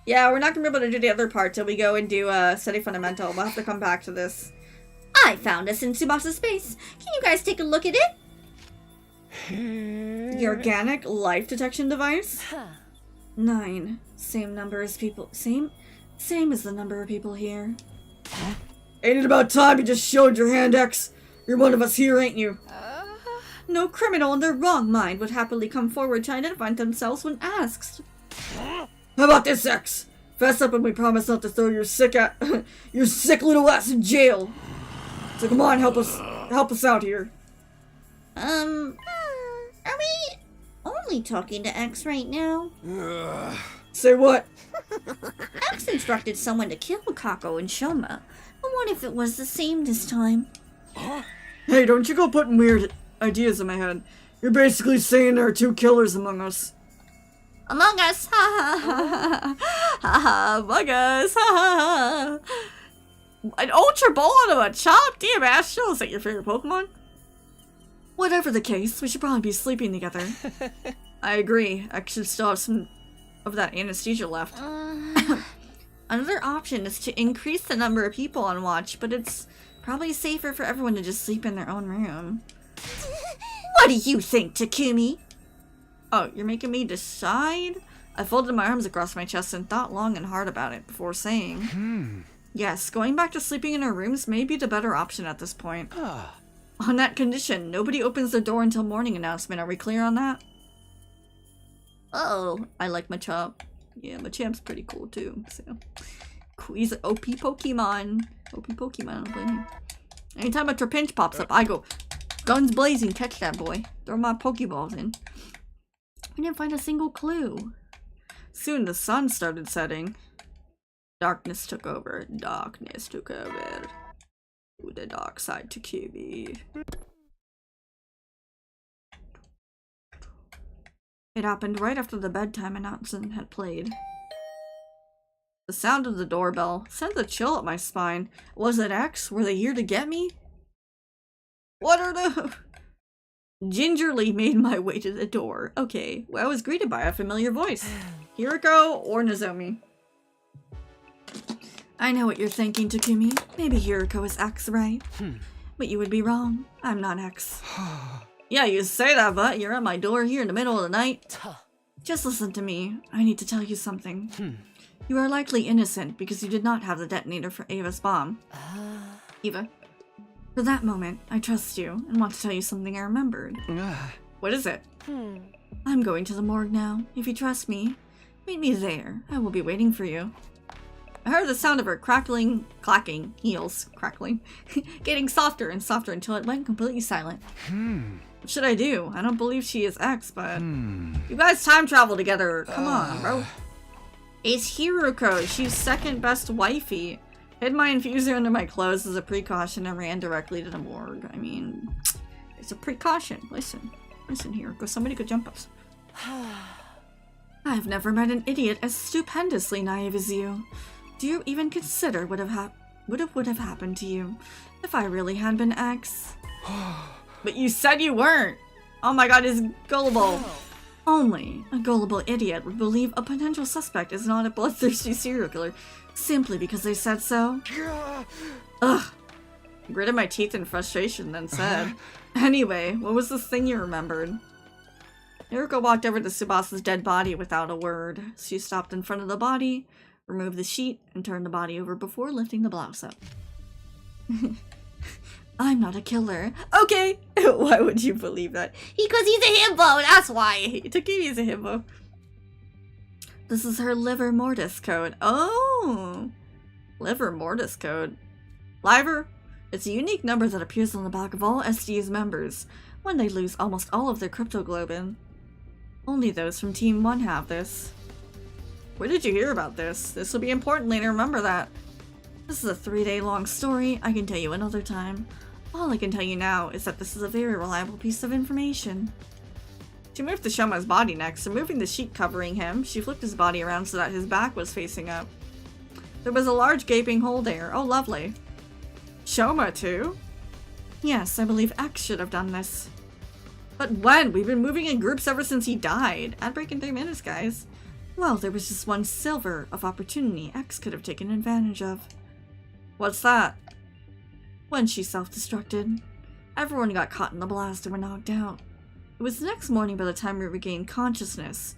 Yeah, we're not gonna be able to do the other part till we go and do Study Fundamental. We'll have to come back to this. I found us in Tsubasa's space. Can you guys take a look at it? The organic life detection device? 9. Same number as people. Same as the number of people here. Ain't it about time you just showed your hand, X? You're one of us here, ain't you? No criminal in their wrong mind would happily come forward to identify themselves when asked. How about this, X? Fess up and we promise not to throw your sick little ass in jail. So come on, help us out here. Are we only talking to X right now? Say what? X instructed someone to kill Kako and Shoma. But what if it was the same this time? Hey, don't you go putting weird ideas in my head. You're basically saying there are 2 killers among us. Among Us! Ha ha ha ha ha! Among us! Ha ha ha! An Ultra Ball out of a chop? Damn, Astral, is that your favorite Pokemon? Whatever the case, we should probably be sleeping together. I agree. I should still have some of that anesthesia left. Another option is to increase the number of people on watch, but it's probably safer for everyone to just sleep in their own room. What do you think, Takumi? Oh, you're making me decide? I folded my arms across my chest and thought long and hard about it before saying, yes, going back to sleeping in our rooms may be the better option at this point. On that condition, nobody opens their door until morning announcement. Are we clear on that? Uh-oh. I like Machamp. Yeah, Machamp's pretty cool too, so. Cool. He's an OP Pokemon. OP Pokemon, don't blame me. Anytime a Trapinch pops up, I go, guns blazing, catch that boy. Throw my Pokeballs in. We didn't find a single clue. Soon the sun started setting. Darkness took over. Darkness took over. Ooh, the dark side to Kiwi. It happened right after the bedtime announcement had played. The sound of the doorbell sent a chill up my spine. Was it X? Were they here to get me? What are the... Gingerly made my way to the door. Okay, well, I was greeted by a familiar voice. Hiroko or Nozomi. I know what you're thinking, Takumi. Maybe Hiroko is X, right? But you would be wrong. I'm not X. Yeah, you say that, but you're at my door here in the middle of the night. Just listen to me. I need to tell you something. You are likely innocent because you did not have the detonator for Ava's bomb. Eva. For that moment, I trust you and want to tell you something I remembered. What is it? I'm going to the morgue now. If you trust me, meet me there. I will be waiting for you. I heard the sound of her clacking heels, getting softer and softer until it went completely silent. What should I do? I don't believe she is X, but... You guys time travel together. Come on, bro. It's Hiroko. She's second best wifey. Hid my infuser under my clothes as a precaution and ran directly to the morgue. I mean, it's a precaution. Listen, Hiroko. Somebody could jump us. I've never met an idiot as stupendously naive as you. Do you even consider what would have happened to you if I really had been X? But you said you weren't! Oh my god, it's gullible! Only a gullible idiot would believe a potential suspect is not a bloodthirsty serial killer simply because they said so. Ugh. I gritted my teeth in frustration, then said, Anyway, what was this thing you remembered? Hiroko walked over to Tsubasa's dead body without a word. She stopped in front of the body, removed the sheet, and turned the body over before lifting the blouse up. I'm not a killer. Okay. Why would you believe that? Because he's a himbo, that's why. Takemi's a himbo. This is her liver mortis code. Oh. Liver mortis code. Liver. It's a unique number that appears on the back of all SDU's members when they lose almost all of their cryptoglobin. Only those from Team 1 have this. Where did you hear about this? This will be important later, remember that. This is a 3-day-long story, I can tell you another time. All I can tell you now is that this is a very reliable piece of information. She moved to Shoma's body next, removing the sheet covering him. She flipped his body around so that his back was facing up. There was a large gaping hole there. Oh, lovely. Shoma, too? Yes, I believe X should have done this. But when? We've been moving in groups ever since he died. Ad break in 3 minutes, guys. Well, there was just one sliver of opportunity X could have taken advantage of. What's that? When she self-destructed. Everyone got caught in the blast and were knocked out. It was the next morning by the time we regained consciousness.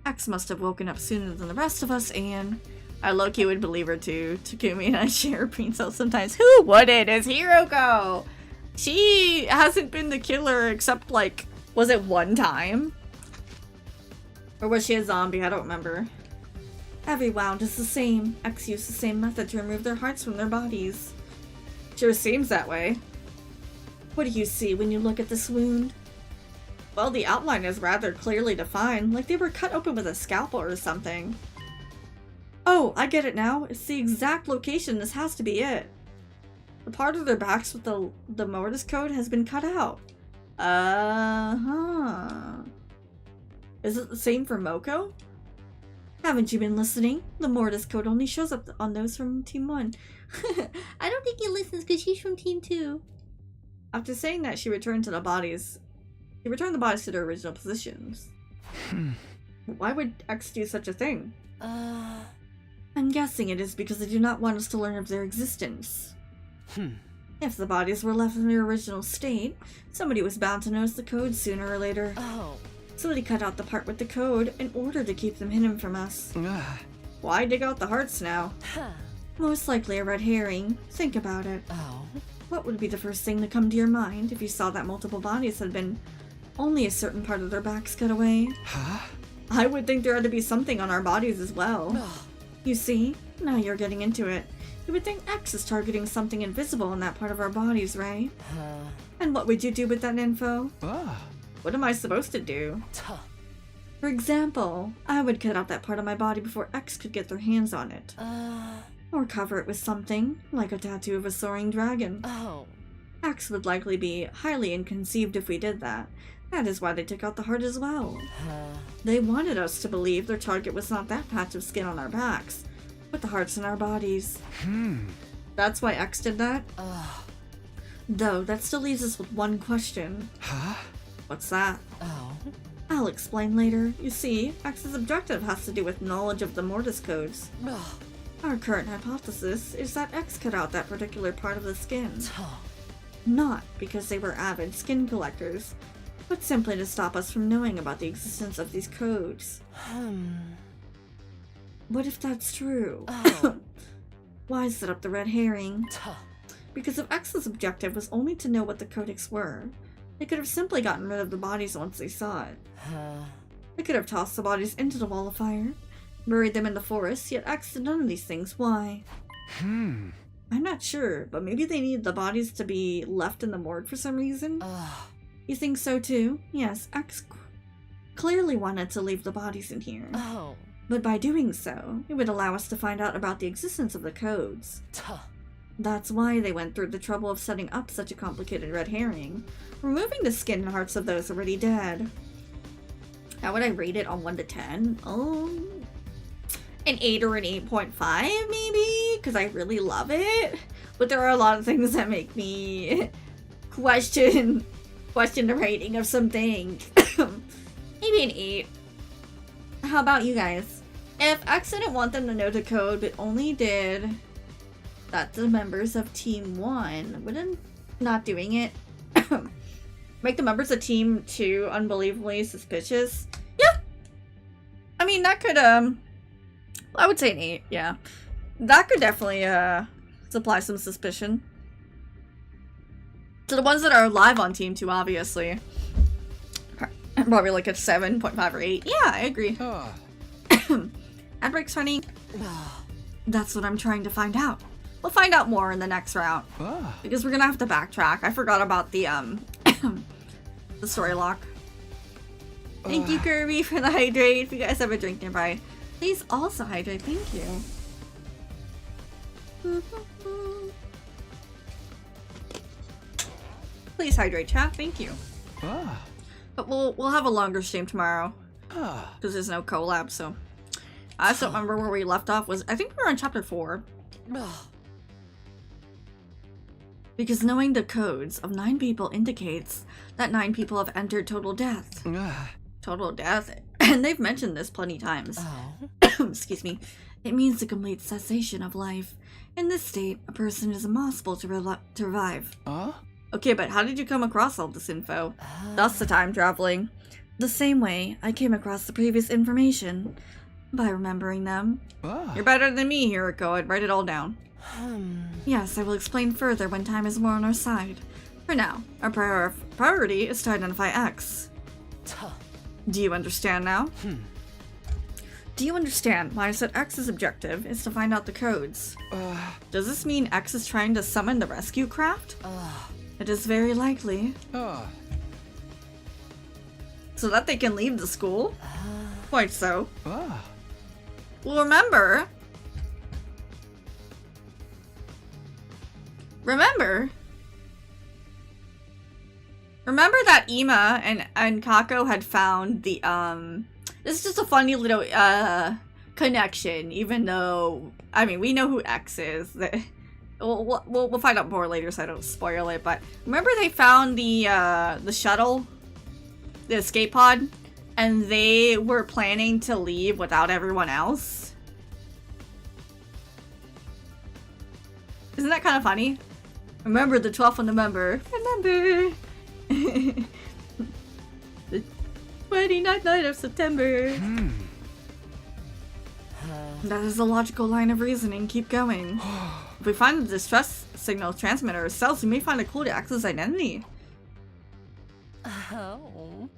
X must have woken up sooner than the rest of us, and I low-key would believe her too. Takumi and I share brain cells sometimes. Who wouldn't? It's Hiroko! She hasn't been the killer except, like, was it one time? Or was she a zombie? I don't remember. Every wound is the same. X used the same method to remove their hearts from their bodies. Sure seems that way. What do you see when you look at this wound? Well, the outline is rather clearly defined, like they were cut open with a scalpel or something. Oh, I get it now. It's the exact location. This has to be it. The part of their backs with the mortis code has been cut out. Uh-huh. Is it the same for Moko? Haven't you been listening? The mortis code only shows up on those from Team 1. I don't think he listens because she's from Team 2. After saying that, she returned the bodies to their original positions. Why would X do such a thing? I'm guessing it is because they do not want us to learn of their existence. If the bodies were left in their original state, somebody was bound to notice the code sooner or later. Somebody cut out the part with the code in order to keep them hidden from us. Why dig out the hearts now? Most likely a red herring. Think about it. What would be the first thing to come to your mind if you saw that multiple bodies had been only a certain part of their backs cut away? I would think there had to be something on our bodies as well. You see? Now you're getting into it. You would think X is targeting something invisible in that part of our bodies, right? And what would you do with that info? What am I supposed to do? For example, I would cut out that part of my body before X could get their hands on it. Or cover it with something, like a tattoo of a soaring dragon. X would likely be highly inconceived if we did that. That is why they took out the heart as well. They wanted us to believe their target was not that patch of skin on our backs, but the hearts in our bodies. That's why X did that? Though, that still leaves us with one question. What's that? I'll explain later. You see, X's objective has to do with knowledge of the mortis codes. Our current hypothesis is that X cut out that particular part of the skin. Not because they were avid skin collectors, but simply to stop us from knowing about the existence of these codes. What if that's true? Why set up the red herring? Because if X's objective was only to know what the codex were, they could have simply gotten rid of the bodies once they saw it. They could have tossed the bodies into the wall of fire, buried them in the forest, yet X did none of these things. Why? I'm not sure, but maybe they needed the bodies to be left in the morgue for some reason? You think so too? Yes, X clearly wanted to leave the bodies in here. But by doing so, it would allow us to find out about the existence of the codes. That's why they went through the trouble of setting up such a complicated red herring, removing the skin and hearts of those already dead. How would I rate it on 1 to 10? An 8 or an 8.5 maybe? Because I really love it. But there are a lot of things that make me question the rating of something. Maybe an 8. How about you guys? If X didn't want them to know the code, but only did that to the members of Team 1, wouldn't not doing it make the members of Team 2 unbelievably suspicious? Yeah. I mean, that could, I would say an 8, yeah. That could definitely, supply some suspicion. So the ones that are live on Team 2, obviously. Probably like a 7.5 or 8. Yeah, I agree. Outbreak's funny. That's what I'm trying to find out. We'll find out more in the next round. Because we're gonna have to backtrack. I forgot about the the story lock. Thank you, Kirby, for the hydrate. If you guys have a drink nearby, please also hydrate. Thank you. Please hydrate, chat. Thank you. But we'll have a longer stream tomorrow because there's no collab. So I just don't remember where we left off. I think we were on chapter 4. Because knowing the codes of 9 people indicates that 9 people have entered total death. Total death, and they've mentioned this plenty times. Excuse me. It means the complete cessation of life. In this state, a person is impossible to revive. Okay, but how did you come across all this info? That's the time traveling. The same way I came across the previous information. By remembering them. You're better than me, Hiriko. I'd write it all down. Yes, I will explain further when time is more on our side. For now, our priority is to identify X. Do you understand now? Do you understand why I said X's objective is to find out the codes? Does this mean X is trying to summon the rescue craft? It is very likely. So that they can leave the school? Quite so. Well, remember that Ima and Kako had found the this is just a funny little connection, even though I mean we know who X is. We'll find out more later so I don't spoil it, but remember they found the shuttle, the escape pod, and they were planning to leave without everyone else? Isn't that kind of funny? Remember the 12th of November. Remember! The 29th night of September. That is a logical line of reasoning. Keep going. If we find the distress signal transmitter ourselves, we may find a clue to X's identity. I'm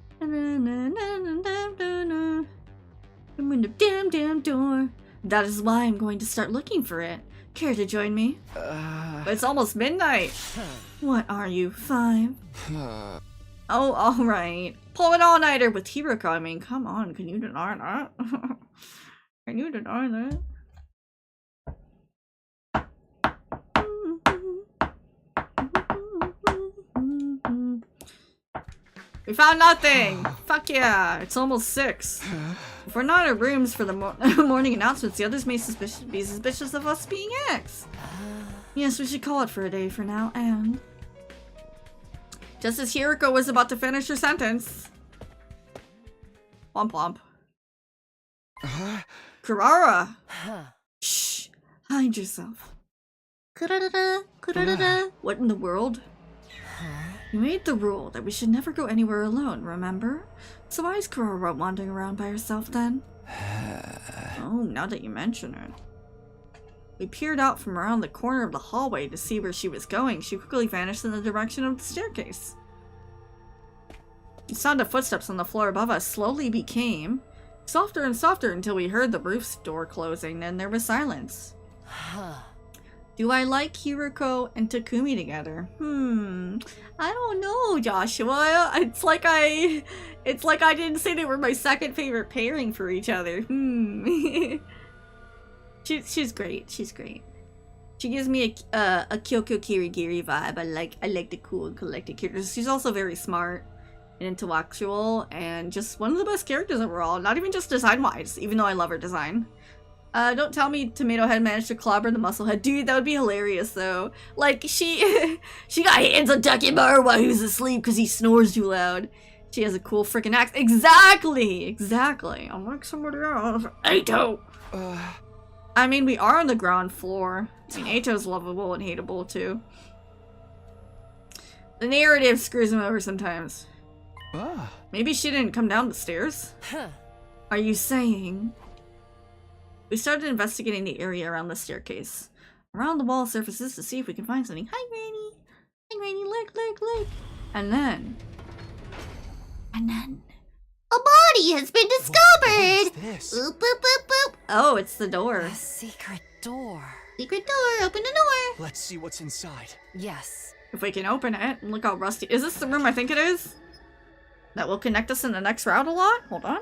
in the damn door. That is why I'm going to start looking for it. Care to join me? But it's almost midnight. What are you, 5? Oh, alright. Pull an all-nighter with Hiroko. I mean, come on, can you deny that? Can you deny that? We found nothing! Fuck yeah, it's almost 6. If we're not in our rooms for the morning announcements, the others may be suspicious of us being X. Yes, we should call it for a day for now, and... Just as Hiroko was about to finish her sentence... Womp womp. Kurara! Shh! Hide yourself. What in the world? You made the rule that we should never go anywhere alone, remember? So why is Kurara wandering around by herself then? Oh, now that you mention it. We peered out from around the corner of the hallway to see where she was going. She quickly vanished in the direction of the staircase. The sound of footsteps on the floor above us slowly became softer and softer until we heard the roof's door closing, and there was silence. Do I like Hiroko and Takumi together? I don't know, Joshua. It's like I didn't say they were my second favorite pairing for each other. She's great. She's great. She gives me a Kyoko Kirigiri vibe. I like the cool and collected characters. She's also very smart and intellectual and just one of the best characters overall. Not even just design-wise, even though I love her design. Don't tell me Tomato Head managed to clobber the Muscle Head. Dude, that would be hilarious, though. Like, she got hands on Takimaru while he was asleep because he snores too loud. She has a cool freaking axe. Exactly! I'm like somebody else. Aito! I mean, we are on the ground floor. I mean, Aito's lovable and hateable, too. The narrative screws him over sometimes. Maybe she didn't come down the stairs? Are you saying... We started investigating the area around the staircase. Around the wall surfaces to see if we can find something. Hi, Granny! Rainy, look. And then a body has been discovered. What is this? Boop, boop, boop, boop. Oh, it's the door. A secret door. Secret door. Open the door. Let's see what's inside. Yes. If we can open it, and look how rusty. Is this the room I think it is? That will connect us in the next route a lot? Hold on.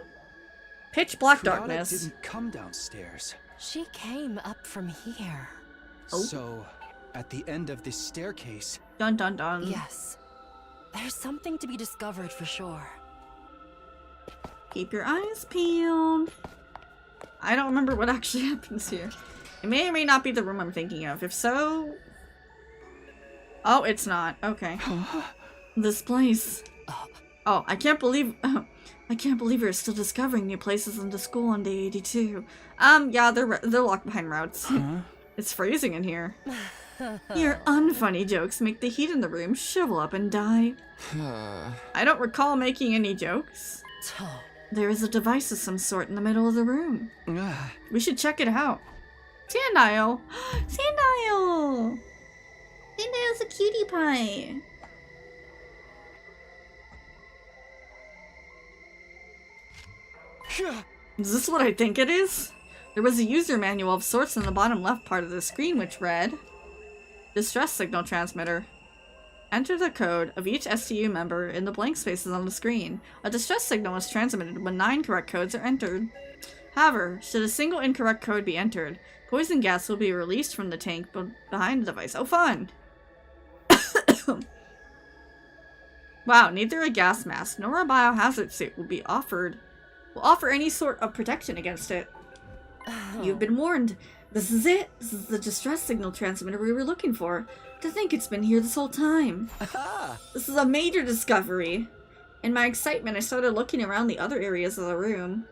Pitch black Kurata darkness. didn't come downstairs. She came up from here. Oh. So, at the end of this staircase, Dun dun dun. Yes. There's something to be discovered for sure. Keep your eyes peeled. I don't remember what actually happens here. It may or may not be the room I'm thinking of. If so... Oh, it's not. Okay. This place. Oh, I can't believe we're still discovering new places in the school on day 82. Yeah, they're locked behind routes. It's freezing in here. Your unfunny jokes make the heat in the room shrivel up and die. I don't recall making any jokes. There is a device of some sort in the middle of the room. We should check it out. Sandile! Sandile! Sandile's a cutie pie. Is this what I think it is? There was a user manual of sorts in the bottom left part of the screen which read, Distress Signal Transmitter. Enter the code of each STU member in the blank spaces on the screen. A distress signal is transmitted when 9 correct codes are entered. However, should a single incorrect code be entered, poison gas will be released from the tank behind the device. Oh, fun! Wow, neither a gas mask nor a biohazard suit will offer any sort of protection against it. You've been warned. This is it. This is the distress signal transmitter we were looking for. To think it's been here this whole time. This is a major discovery. In my excitement, I started looking around the other areas of the room.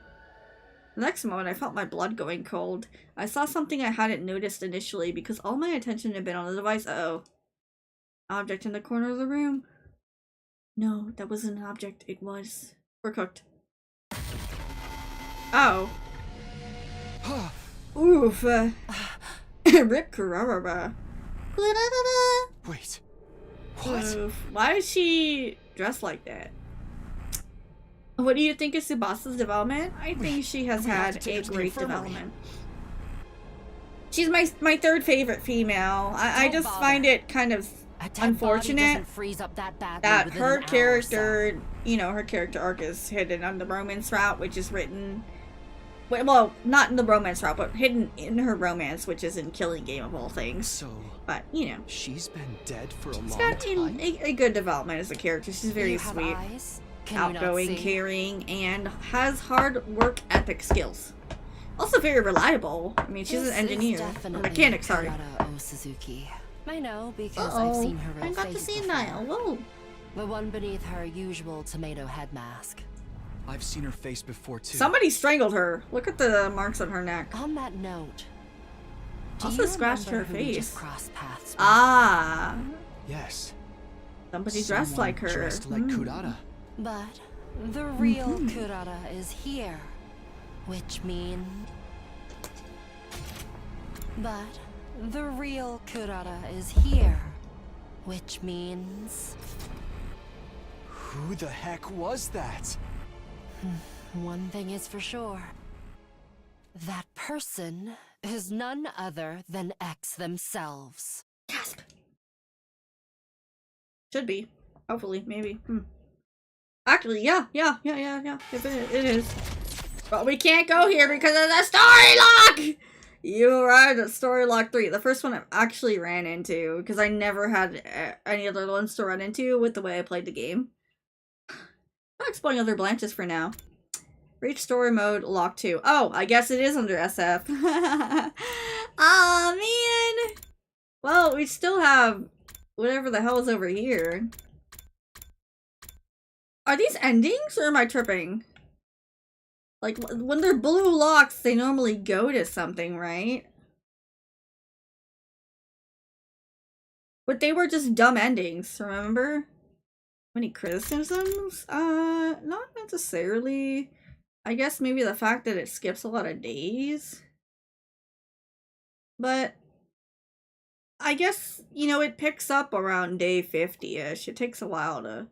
The next moment, I felt my blood going cold. I saw something I hadn't noticed initially because all my attention had been on the device. Uh-oh. Object in the corner of the room. No, that wasn't an object. It was. We're cooked. Oh. Oof. Rip Kuraraba. wait. What? Oof. Why is she dressed like that? What do you think of Tsubasa's development? I think she has had a great development. She's my third favorite female. I just find it kind of unfortunate that her character, you know, her character arc is hidden on the romance route, which is written... Well, not in the romance route, but hidden in her romance, which is in Killing Game of all things. So, but, you know. She's been dead for a long She's got time? a good development as a character. She's very sweet, outgoing, caring, and has hard work ethic skills. Also very reliable. I mean, she's an engineer. Or mechanic, sorry. Suzuki. I know because I've seen her real I got to face see before. Niall. Whoa. The one beneath her usual tomato head mask. I've seen her face before too. Somebody strangled her. Look at the marks on her neck. On that note, do Also you scratched her remember who we face. just crossed paths with? Ah. Yes. Somebody dressed Someone like her. Dressed like Kurata. But the real Kurata is here, which means... But the real Kurata is here, which means... Who the heck was that? One thing is for sure. That person is none other than X themselves. Gasp. Should be. Hopefully. Maybe. Actually, yeah. It is. But we can't go here because of the story lock! You arrived at story lock 3. The first one I actually ran into because I never had any other ones to run into with the way I played the game. Not exploring other branches for now. Reach story mode, lock 2. Oh, I guess it is under SF. Aw, man! Well, we still have whatever the hell is over here. Are these endings, or am I tripping? Like, when they're blue locks, they normally go to something, right? But they were just dumb endings, remember? Any criticisms? Not necessarily. I guess maybe the fact that it skips a lot of days. But I guess, you know, it picks up around day 50-ish. It takes a while to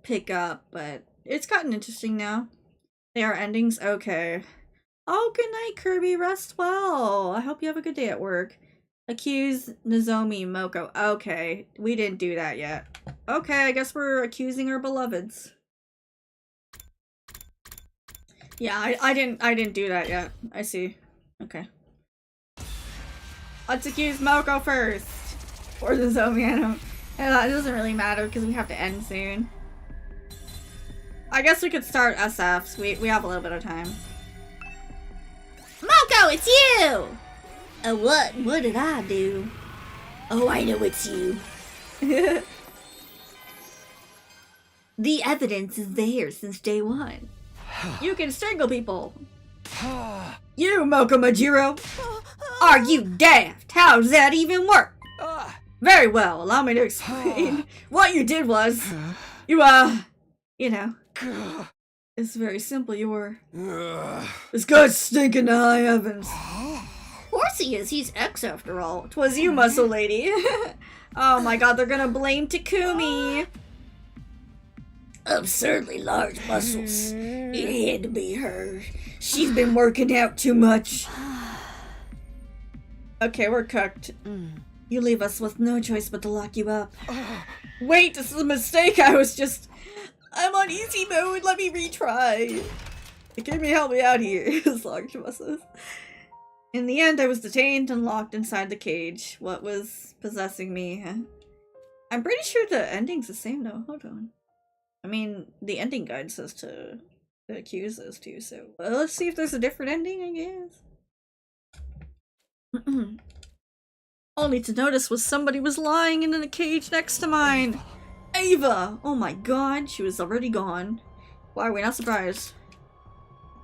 pick up, but it's gotten interesting now. They are endings? Okay. Oh, good night, Kirby. Rest well. I hope you have a good day at work. Accuse Nozomi Moko. Okay, we didn't do that yet. Okay, I guess we're accusing our beloveds. Yeah, I didn't do that yet. I see. Okay. Let's accuse Moko first. Or Nozomi, I don't... It doesn't really matter because we have to end soon. I guess we could start SFs. We have a little bit of time. Moko, it's you! What? What did I do? Oh, I know it's you. The evidence is there since day one. You can strangle people. You, Moko Majiro! Are you daft? How does that even work? Very well, allow me to explain. What you did was, you know, it's very simple. You were this guy's stinking to high heavens. Of course he is. He's X after all. 'Twas you, muscle lady. Oh my god, they're gonna blame Takumi. Absurdly large muscles. It had to be her. She's been working out too much. Okay, we're cooked. You leave us with no choice but to lock you up. Wait, this is a mistake. I'm on easy mode. Let me retry. Can you help me out here? As large muscles. In the end, I was detained and locked inside the cage. What was possessing me? I'm pretty sure the ending's the same though. Hold on. I mean, the ending guide says to accuse those two, so let's see if there's a different ending, I guess. Only to notice was somebody was lying in the cage next to mine. Ava! Oh my god, she was already gone. Why are we not surprised?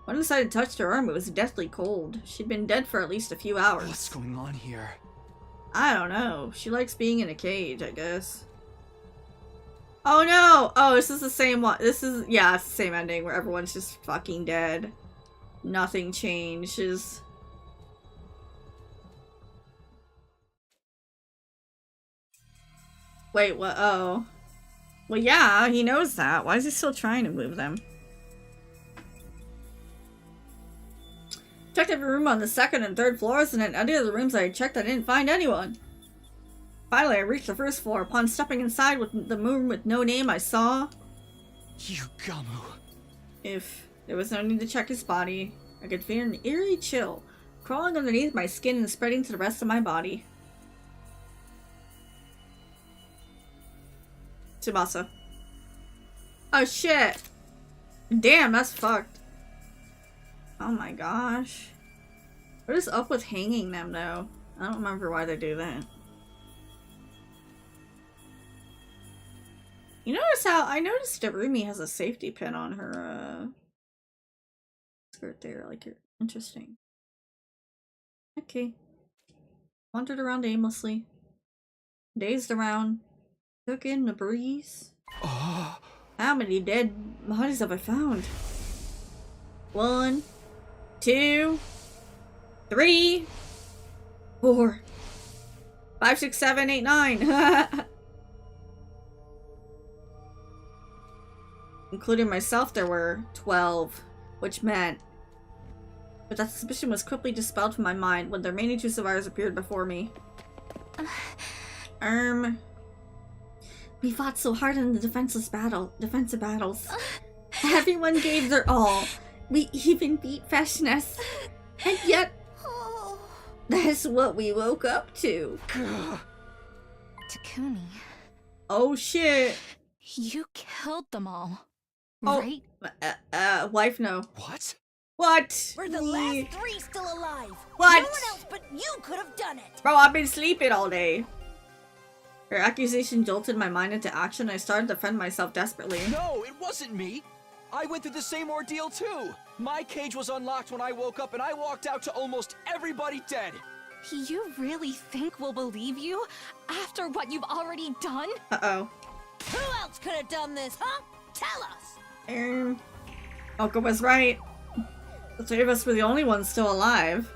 When I decided to touch her arm, it was deathly cold. She'd been dead for at least a few hours. What's going on here? I don't know. She likes being in a cage, I guess. Oh no! Oh, this is the same one. Yeah, it's the same ending where everyone's just fucking dead. Nothing changes. Wait, what? Oh. Well, yeah, he knows that. Why is he still trying to move them? Checked every room on the second and third floors, and in any of the rooms I checked, I didn't find anyone. Finally, I reached the first floor. Upon stepping inside with the room with no name, I saw... Yugamu. If there was no need to check his body, I could feel an eerie chill crawling underneath my skin and spreading to the rest of my body. Tsubasa. Oh shit! Damn, that's fucked. Oh my gosh. What is up with hanging them though? I don't remember why they do that. You notice how I noticed Darumi has a safety pin on her skirt there, like interesting. Okay. Wandered around aimlessly. Dazed around. Took in the breeze. Oh. How many dead bodies have I found? 1, 2, 3, 4, 5, 6, 7, 8, 9. Including myself, there were 12, which meant... But that suspicion was quickly dispelled from my mind when the remaining 2 survivors appeared before me. We fought so hard in the defensive battles. Everyone gave their all. We even beat Freshness. And yet, that's what we woke up to. Takumi, Oh shit. you killed them all, Oh, right? wife, no. What? What? We're the last 3 still alive. What? No one else but you could have done it. Bro, I've been sleeping all day. Her accusation jolted my mind into action. I started to defend myself desperately. No, it wasn't me. I went through the same ordeal too. My cage was unlocked when I woke up and I walked out to almost everybody dead. You really think we'll believe you after what you've already done? Uh-oh. Who else could have done this, huh? Tell us. Oko was right. The 3 of us were the only ones still alive.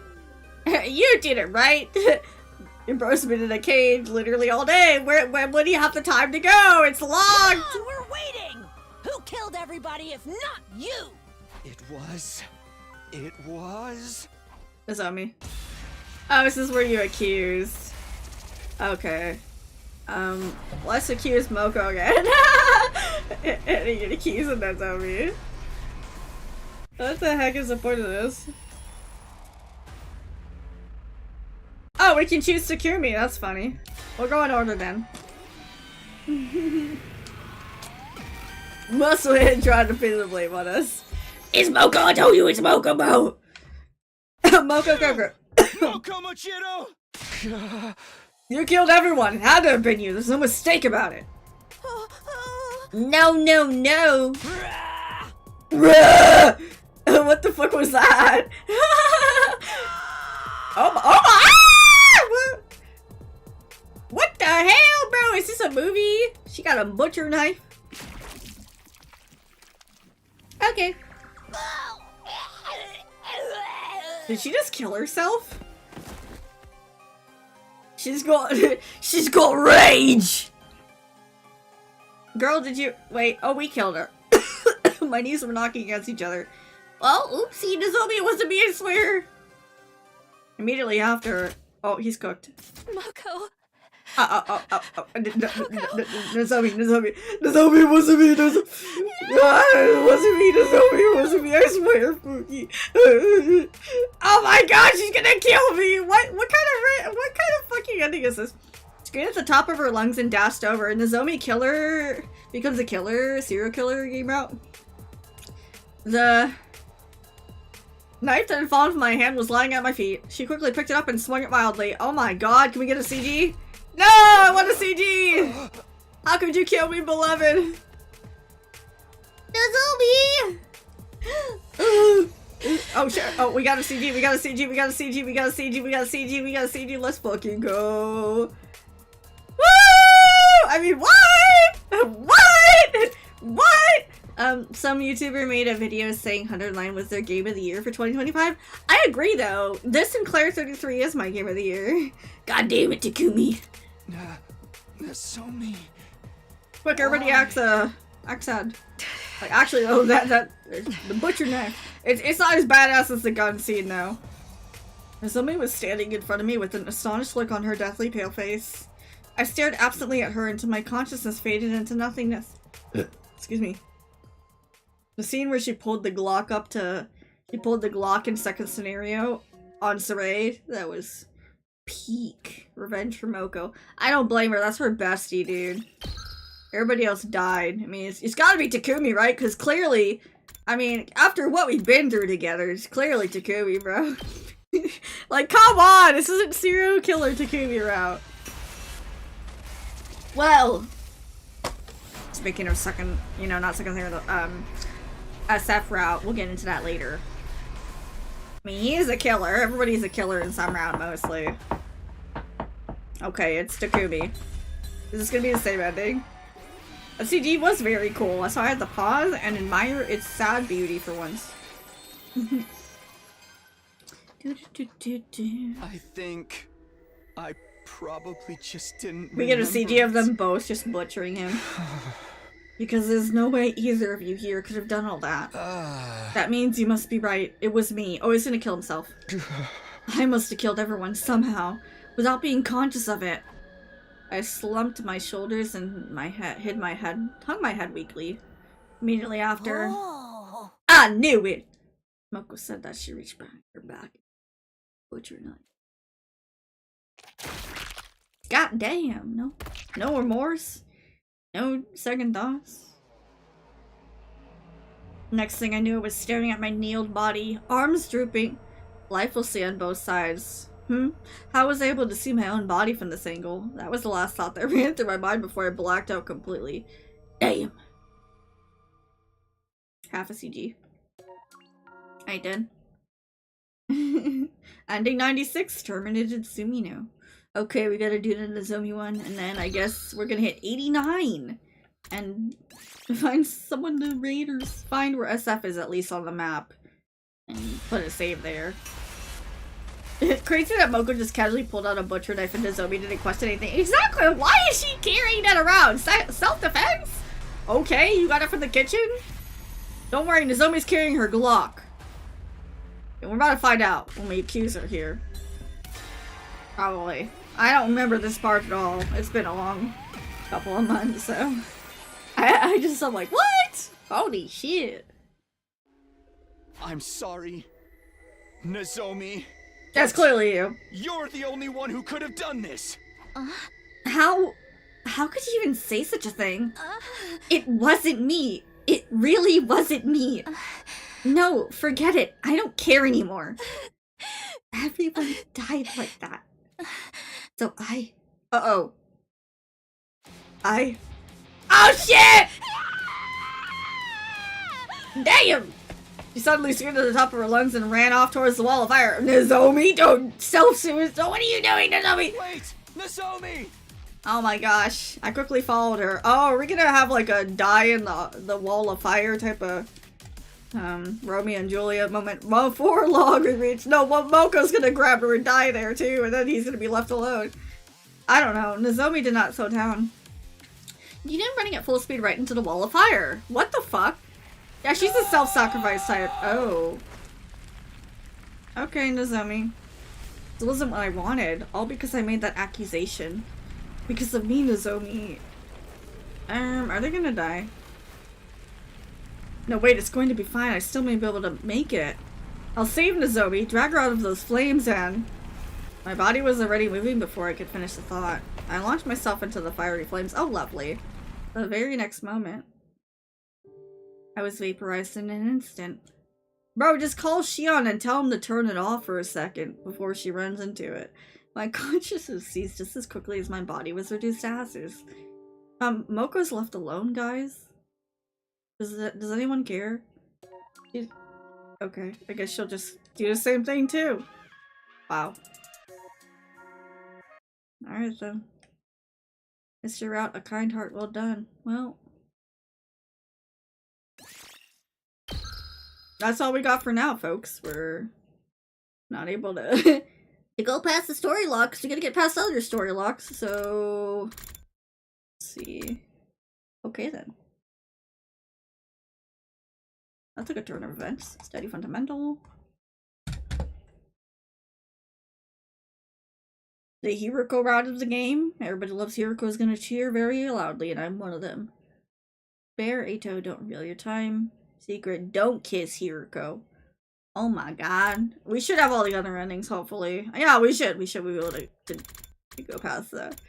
You did it, right? Bro's been in a cage literally all day. When do you have the time to go? It's locked! Come on, we're waiting! Who killed everybody if not you? It was... Nozomi. Oh, this is where you accused. Okay. Let's accuse Moko again. And you accuse Nozomi. What the heck is the point of this? Oh, we can choose Takumi. That's funny. We'll go in order then. Muscle Head trying to pin the blame on us. It's Moko! I told you it's Moko, Mo! Moko Koko. Moko Mochiro! You killed everyone. It had to have been you. There's no mistake about it. No, no, no. What the fuck was that? Oh my! What the hell, bro? Is this a movie? She got a butcher knife. Okay. Did she just kill herself? She's got rage! Girl, did you- wait, oh, we killed her. My knees were knocking against each other. Well, oopsie, Nozomi, it wasn't me, I swear! Immediately after- oh, he's cooked. Moko. Nozomi, it wasn't me, it wasn't me, I swear, Fuki. Oh my god, she's gonna kill me! What kind of fucking ending is this? Screamed at the top of her lungs and dashed over. Nozomi killer becomes a killer, serial killer game route. The knife that had fallen from my hand was lying at my feet. She quickly picked it up and swung it wildly. Oh my god, can we get a CG? No, I want a CG! How could you kill me, beloved? Nozomi! Oh shit, oh, we got a CG, we got a CG, we got a CG, we got a CG, we got a CG, we got a CG, let's fucking go. Woo! I mean, what? What? Some YouTuber made a video saying 109 was their game of the year for 2025. I agree though. This Sinclair 33 is my game of the year. God damn it, Takumi. Nozomi. Quick, everybody acts sad. Like, actually, though, that the butcher knife. It's not as badass as the gun scene, though. Nozomi was standing in front of me with an astonished look on her deathly pale face. I stared absently at her until my consciousness faded into nothingness. Excuse me. The scene where she pulled the Glock in second scenario on Saray, that was peak revenge for Moko. I don't blame her, that's her bestie, dude. Everybody else died. I mean, it's gotta be Takumi, right? Because clearly, I mean, after what we've been through together, it's clearly Takumi, bro. Like, come on! This isn't serial killer Takumi route. Well, speaking of second, not second thing, SF route, we'll get into that later. I mean, he is a killer. Everybody's a killer in some route, mostly. Okay, it's Takumi. Is this gonna be the same ending? The CG was very cool. That's why I had to pause and admire its sad beauty for once. I think I probably just didn't We get a CG of them both just butchering him. Because there's no way either of you here could have done all that. That means you must be right. It was me. Oh, he's gonna kill himself. I must have killed everyone somehow, without being conscious of it. I slumped my shoulders and hung my head weakly. Immediately after, Oh. I knew it! Moko said that she reached back her back. Butcher knife. God damn, no remorse. No second thoughts. Next thing I knew, I was staring at my kneeled body, arms drooping, lifelessly on both sides. How was I able to see my own body from this angle? That was the last thought that ran through my mind before I blacked out completely. Damn. Half a CG. I did. Ending 96, terminated Sumino. Okay, we gotta do the Nozomi one, and then I guess we're gonna hit 89! And find someone to raid or find where SF is at least on the map. And put a save there. It's crazy that Moko just casually pulled out a butcher knife and Nozomi didn't question anything. Exactly! Why is she carrying that around? Self-defense? Okay, you got it from the kitchen? Don't worry, Nozomi's carrying her Glock. And we're about to find out when we accuse her here. Probably. I don't remember this part at all. It's been a long couple of months, so... I'm like, what? Holy shit. I'm sorry, Nozomi. That's clearly you. You're the only one who could have done this. How could you even say such a thing? It wasn't me. It really wasn't me. No, forget it. I don't care anymore. Everyone died like that. So oh shit! Damn! She suddenly screamed at the top of her lungs and ran off towards the wall of fire. Nozomi, don't self-suicide. What are you doing, Nozomi? Wait, Nozomi! Oh my gosh. I quickly followed her. Oh, are we gonna have like a die in the wall of fire type of Romeo and Juliet moment before long we reach? No, well, Moko's gonna grab her and die there too, and then he's gonna be left alone. I don't know. Nozomi did not slow down. You didn't running at full speed right into the wall of fire. What the fuck? Yeah, she's a self-sacrifice type. Oh. Okay, Nozomi. This wasn't what I wanted. All because I made that accusation. Because of me, Nozomi. Are they gonna die? No, wait, it's going to be fine. I still may be able to make it. I'll save Nozomi, drag her out of those flames, and... My body was already moving before I could finish the thought. I launched myself into the fiery flames. Oh, lovely. The very next moment, I was vaporized in an instant. Bro, just call Shion and tell him to turn it off for a second before she runs into it. My consciousness ceased just as quickly as my body was reduced to ashes. Moko's left alone, guys? Does anyone care? Okay, I guess she'll just do the same thing too. Wow. Alright then. Mr. Route, a kind heart well done. Well. That's all we got for now, folks. We're not able to go past the story locks. We're gonna get past other story locks, so... Let's see. Okay then. That took a turn of events. Steady fundamental. The Hiroko route of the game. Everybody loves Hiroko is gonna cheer very loudly, and I'm one of them. Bear, Ato, don't reveal your time. Secret, don't kiss Hiroko. Oh my god. We should have all the other endings, hopefully. Yeah, we should. We should be able to go past that.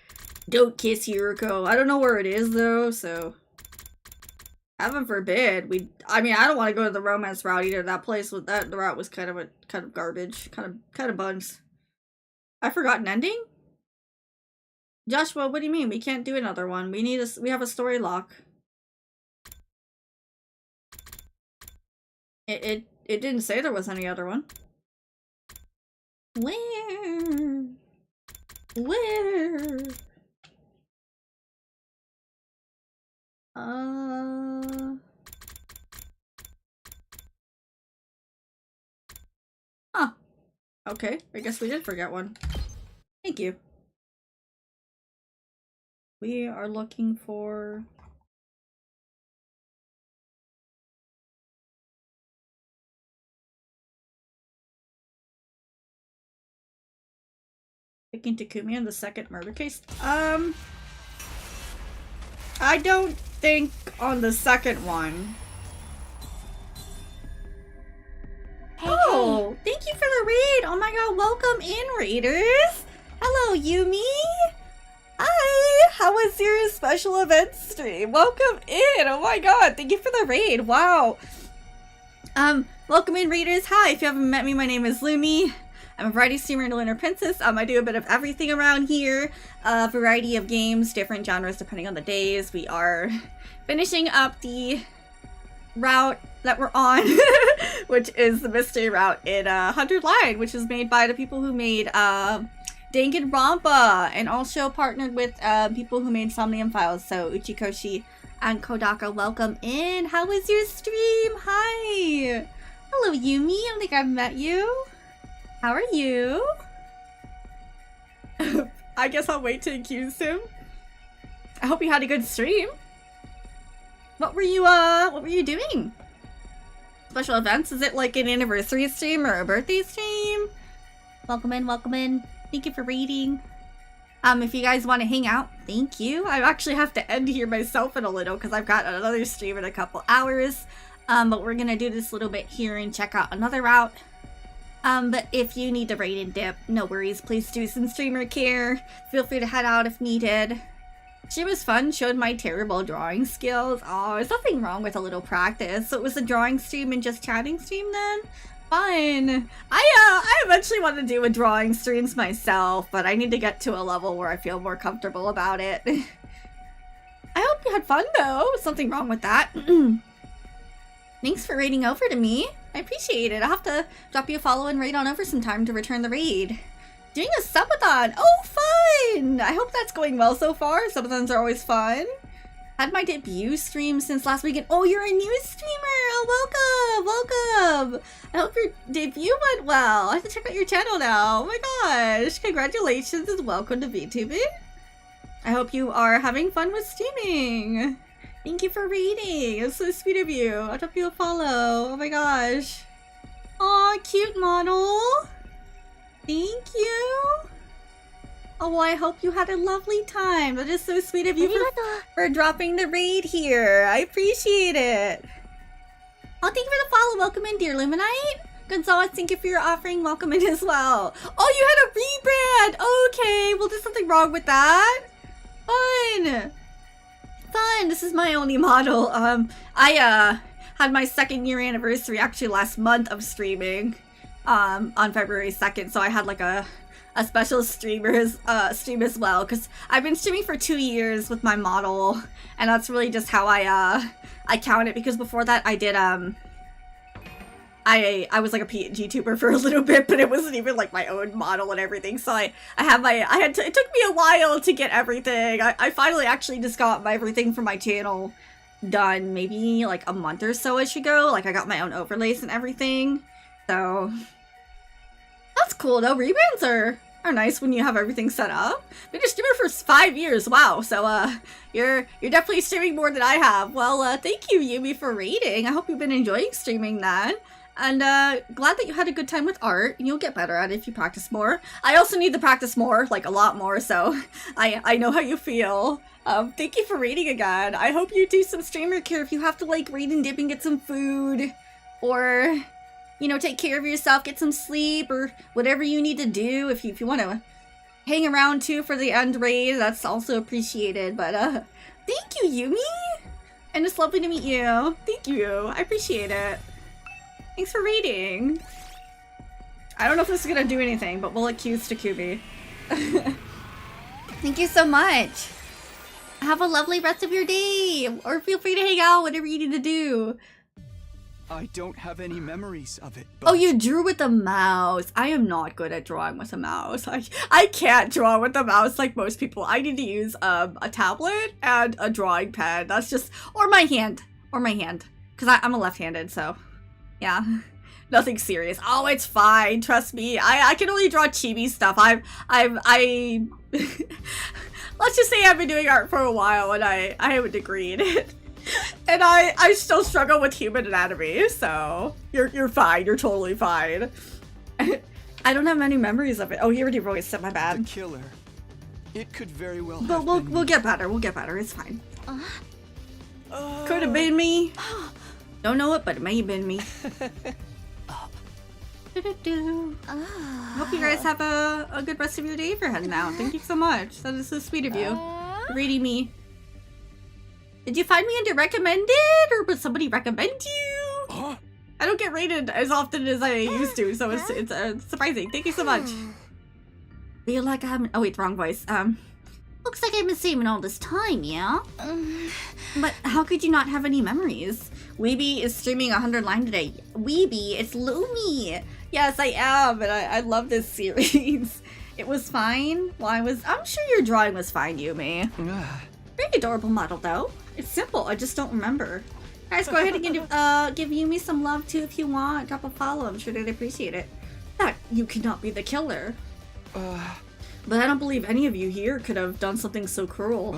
Don't kiss Hiroko. I don't know where it is, though, so... Heaven forbid. I mean, I don't want to go to the romance route either. That place with the route was kind of garbage. Kind of buns. I forgot an ending? Joshua, what do you mean? We can't do another one. We have a story lock. It didn't say there was any other one. Where? Huh. Okay, I guess we did forget one. Thank you. We are looking for... Picking Takumi in the second murder case? I don't think on the second one. Oh, thank you for the raid! Oh my god, welcome in, raiders! Hello, Yumi! Hi! How was your special event stream? Welcome in! Oh my god, thank you for the raid! Wow! Welcome in, raiders! Hi, if you haven't met me, my name is Lumi. I'm a variety streamer and a Lunar Princess. I do a bit of everything around here. A variety of games, different genres depending on the days. We are finishing up the route that we're on, which is the mystery route in 100 Line, which is made by the people who made Danganronpa, and also partnered with people who made Somnium Files, so Uchikoshi and Kodaka. Welcome in. How was your stream? Hi. Hello, Yumi. I don't think I've met you. How are you? I guess I'll wait to accuse him. I hope you had a good stream. What were you doing? Special events? Is it like an anniversary stream or a birthday stream? Welcome in, welcome in. Thank you for reading. If you guys want to hang out, thank you. I actually have to end here myself in a little because I've got another stream in a couple hours. But we're gonna do this little bit here and check out another route. But if you need to raid and dip, no worries. Please do some streamer care. Feel free to head out if needed. She was fun, showed my terrible drawing skills. Oh, there's nothing wrong with a little practice. So it was a drawing stream and just chatting stream then? Fun. I eventually want to do a drawing streams myself, but I need to get to a level where I feel more comfortable about it. I hope you had fun though. Something wrong with that. Thanks for raiding over to me. I appreciate it. I'll have to drop you a follow and raid on over sometime to return the raid. Doing a subathon! Oh, fun! I hope that's going well so far. Subathons are always fun. Had my debut stream since last weekend. Oh, you're a new streamer! Oh, welcome! Welcome! I hope your debut went well. I have to check out your channel now. Oh my gosh! Congratulations and welcome to VTubing. I hope you are having fun with streaming. Thank you for reading. It's so sweet of you. I'll drop you a follow. Oh my gosh. Aw, cute model. Thank you. Oh, I hope you had a lovely time. That is so sweet of you for dropping the raid here. I appreciate it. Oh, thank you for the follow. Welcome in, dear Luminite. Gonzalez, thank you for your offering. Welcome in as well. Oh, you had a rebrand. Okay, well, there's something wrong with that. Fun. Fun. This is my only model. I had my 2nd year anniversary actually last month of streaming. On February 2nd, so I had like a special stream as well, because I've been streaming for 2 years with my model, and that's really just how I count it, because before that I did I was like a PNG tuber for a little bit, but it wasn't even like my own model and everything, so it took me a while to get everything. I finally actually just got everything for my channel done maybe like a month or so ago. Like I got my own overlays and everything, so that's cool though. Rebrands are nice when you have everything set up. Been a streamer for 5 years. Wow. So you're definitely streaming more than I have. Well, thank you, Yumi, for raiding. I hope you've been enjoying streaming then. And glad that you had a good time with art. You'll get better at it if you practice more. I also need to practice more, like a lot more, so I know how you feel. Thank you for raiding again. I hope you do some streamer care if you have to like raid and dip and get some food, or you know, take care of yourself, get some sleep, or whatever you need to do. If you want to hang around too for the end raid, that's also appreciated. But thank you, Yumi, and it's lovely to meet you. Thank you, I appreciate it. Thanks for raiding. I don't know if this is gonna do anything, but we'll accuse Takumi. Thank you so much. Have a lovely rest of your day, or feel free to hang out, whatever you need to do. I don't have any memories of it. Oh, you drew with the mouse. I am not good at drawing with a mouse. I can't draw with the mouse like most people. I need to use a tablet and a drawing pen. That's just, or my hand, because I'm a left-handed, so yeah, nothing serious. Oh, it's fine. Trust me. I can only draw chibi stuff. I let's just say I've been doing art for a while, and I have a degree in it. And I still struggle with human anatomy, so you're fine. You're totally fine. I don't have many memories of it. Oh, you already voiced it. My bad. The killer. It could very well. But we'll get better. We'll get better. It's fine. Could have been me. Don't know it, but it may have been me. Hope you guys have a good rest of your day for heading out. Thank you so much. That is so sweet of you. Reading me. Did you find me under recommended, or would somebody recommend you? I don't get rated as often as I used to, so it's surprising. Thank you so much. Feel like I'm. Oh wait, wrong voice. Looks like I've been streaming all this time, yeah. But how could you not have any memories? Weeby is streaming 100 line today. Weeby, it's Lumi. Yes, I am, and I love this series. It was fine. Well, I'm sure your drawing was fine, Yumi. Very adorable model, though. It's simple. I just don't remember. Guys, go ahead and give Yumi some love, too, if you want. Drop a follow. I'm sure they'd appreciate it. that you cannot be the killer. But I don't believe any of you here could have done something so cruel.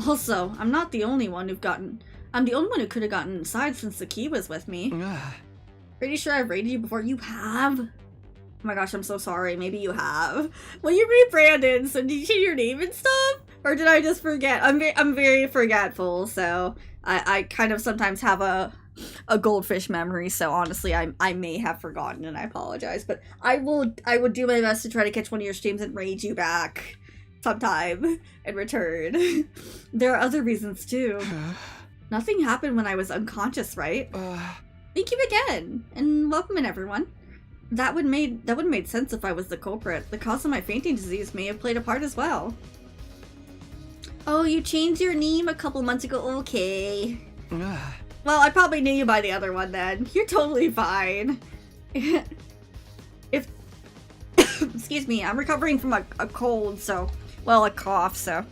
Also, I'm not the only one I'm the only one who could have gotten inside since the key was with me. Pretty sure I've raided you before. You have? Oh my gosh, I'm so sorry. Maybe you have. Well, you rebranded, so did you change your name and stuff? Or did I just forget? I'm very forgetful, so I kind of sometimes have a goldfish memory, so honestly I may have forgotten and I apologize, but I will do my best to try to catch one of your streams and raid you back sometime in return. There are other reasons too. Nothing happened when I was unconscious, right? Thank you again, and welcome in everyone. That would made sense if I was the culprit. The cause of my fainting disease may have played a part as well. Oh, you changed your name a couple months ago. Okay. Well, I probably knew you by the other one then. You're totally fine. If excuse me, I'm recovering from a cold, so well, a cough, so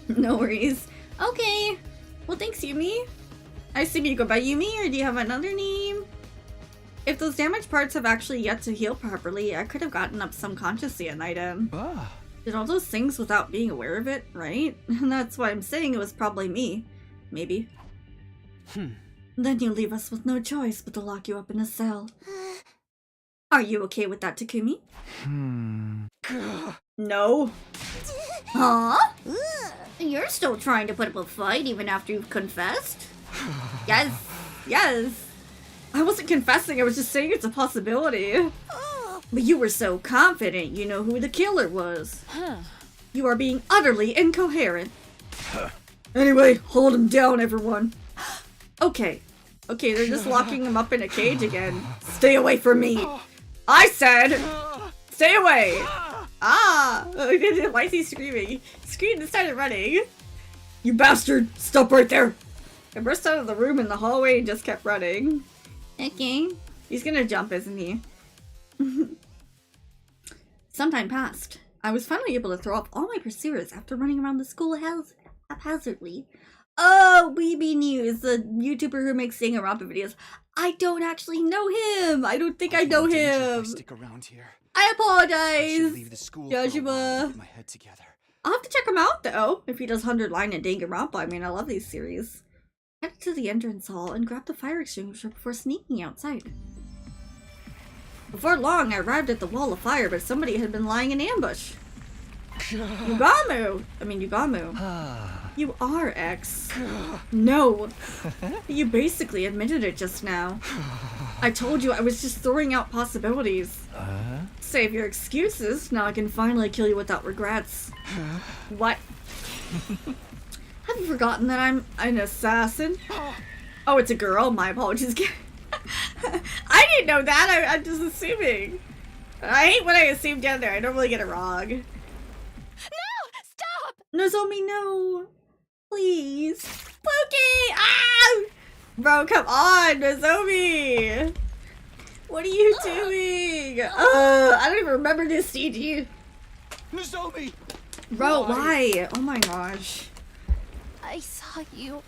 no worries. Okay. Well, thanks, Yumi. I assume you go by Yumi, or do you have another name? If those damaged parts have actually yet to heal properly, I could have gotten up subconsciously an item. Did all those things without being aware of it, right? And that's why I'm saying it was probably me. Maybe. Then you leave us with no choice but to lock you up in a cell. Are you okay with that, Takumi? No. Huh? You're still trying to put up a fight even after you've confessed? Yes. Yes. I wasn't confessing, I was just saying it's a possibility. But you were so confident you know who the killer was. You are being utterly incoherent. Anyway, hold him down, everyone. Okay, they're just locking him up in a cage again. Stay away from me. I said, stay away. Why is he screaming? He screamed and started running. You bastard, stop right there. I burst out of the room in the hallway and just kept running. Okay. He's gonna jump, isn't he? Some time passed. I was finally able to throw off all my pursuers after running around the school haphazardly. Oh, Weeby News, the YouTuber who makes Danganronpa videos. I don't actually know him. I don't think I know him. Stick around here. I apologize, Leave the school Joshua. get my head together. I'll have to check him out though, if he does 100 Line and Danganronpa. I mean, I love these series. Headed to the entrance hall and grabbed the fire extinguisher before sneaking outside. Before long, I arrived at the wall of fire, but somebody had been lying in ambush. Yugamu! You are X. No. You basically admitted it just now. I told you I was just throwing out possibilities. Save your excuses, now I can finally kill you without regrets. What? Have you forgotten that I'm an assassin? Oh, it's a girl? My apologies. I didn't know that, I'm just assuming. I hate when I assume down there, I normally get it wrong. No! Stop! Nozomi, no! Please. Pookie! Ah! Bro, come on, Nozomi! What are you doing? I don't even remember this CG. Nozomi! Bro, why? Oh my gosh. I saw you,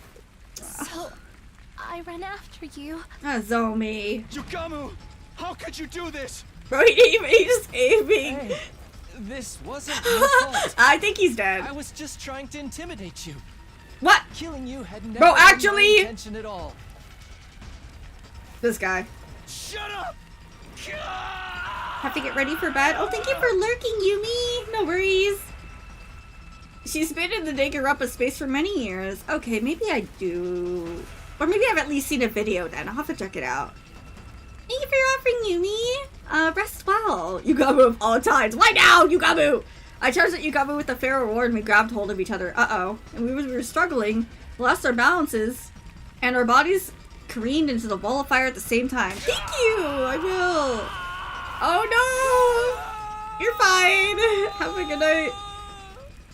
so I ran after you. Nozomi. Yugamu! How could you do this? Bro, he just aiming. Hey, this wasn't your fault. I think he's dead. I was just trying to intimidate you. What? Killing you had never Bro, been my actually- intention at all. This guy. Shut up! Have to get ready for bed. Oh, thank you for lurking, Yumi. No worries. She's been in the Danganronpa space for many years. Okay, maybe I do. Or maybe I've at least seen a video then. I'll have to check it out. Thank you for offering, Yumi. Rest well. Yugamu of all times. Why now, Yugamu? I charged at Yugamu with the fair reward and we grabbed hold of each other. Uh-oh. And we were struggling, lost our balances, and our bodies careened into the wall of fire at the same time. Thank you! I will. Oh no! You're fine. Have a good night.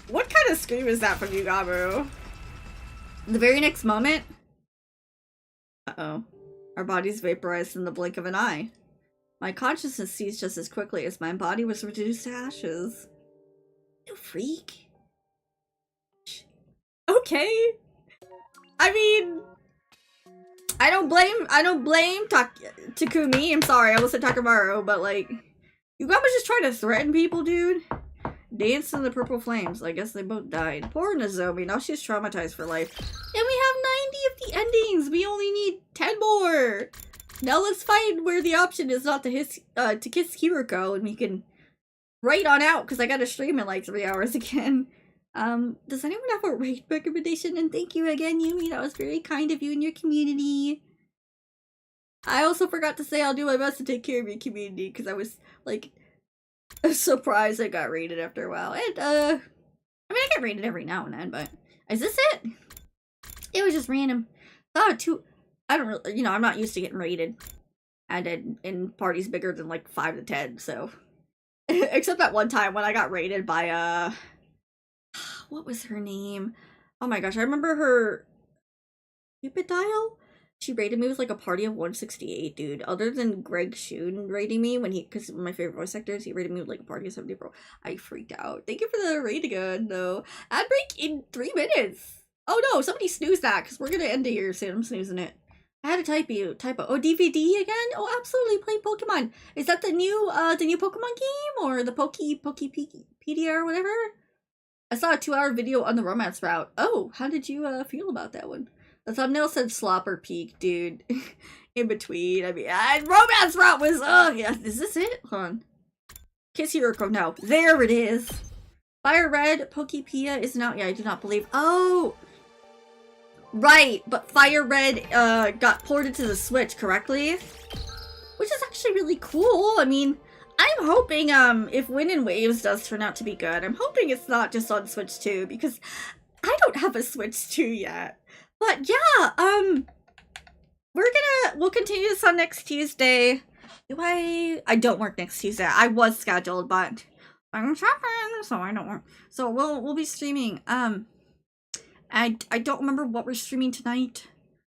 What kind of scream is that from Yugamu? The very next moment... Uh-oh. Our bodies vaporized in the blink of an eye. My consciousness ceased just as quickly as my body was reduced to ashes. You freak. Okay. I mean... I don't blame Takumi. I'm sorry, I wasn't Takamaru, but like, you gotta just try to threaten people, dude. Dance in the purple flames. I guess they both died. Poor Nozomi. Now she's traumatized for life. And we have 90 of the endings. We only need 10 more. Now let's find where the option is not to kiss Kiriko, and we can write on out, because I gotta stream in like 3 hours again. Does anyone have a raid recommendation? And thank you again, Yumi. That was very kind of you and your community. I also forgot to say I'll do my best to take care of your community, because I was like surprised I got raided after a while. And I mean, I get raided every now and then, but is this it? It was just random. I don't really, you know, I'm not used to getting raided and in parties bigger than like 5 to 10, so except that one time when I got raided by what was her name? Oh my gosh, I remember her. Cupid Dial? She rated me with like a party of 168, dude. Other than Greg Shun rating me when because my favorite voice actors, he rated me with like a party of 70, bro. I freaked out. Thank you for the raid again, though. Ad break in 3 minutes. Oh no, somebody snooze that, because we're gonna end it here soon. I'm snoozing it. I had to typo. Oh, DVD again? Oh, absolutely. Play Pokemon. Is that the new Pokemon game, or the Pokepedia or whatever? I saw a 2-hour video on the romance route. Oh, how did you feel about that one? The thumbnail said Slopper Peak, dude. In between. I mean, romance route was, oh, yeah. Is this it? Hold on. Kiss Hiroko, no. There it is. Fire Red Pokepedia isn't out yet, I do not believe. Oh! Right, but Fire Red got ported to the Switch correctly? Which is actually really cool. I mean, I'm hoping if Wind and Waves does turn out to be good, I'm hoping it's not just on Switch 2, because I don't have a Switch 2 yet. But yeah, we'll continue this on next Tuesday. I don't work next Tuesday. I was scheduled, but I'm shopping, so I don't work. So we'll be streaming. I don't remember what we're streaming tonight.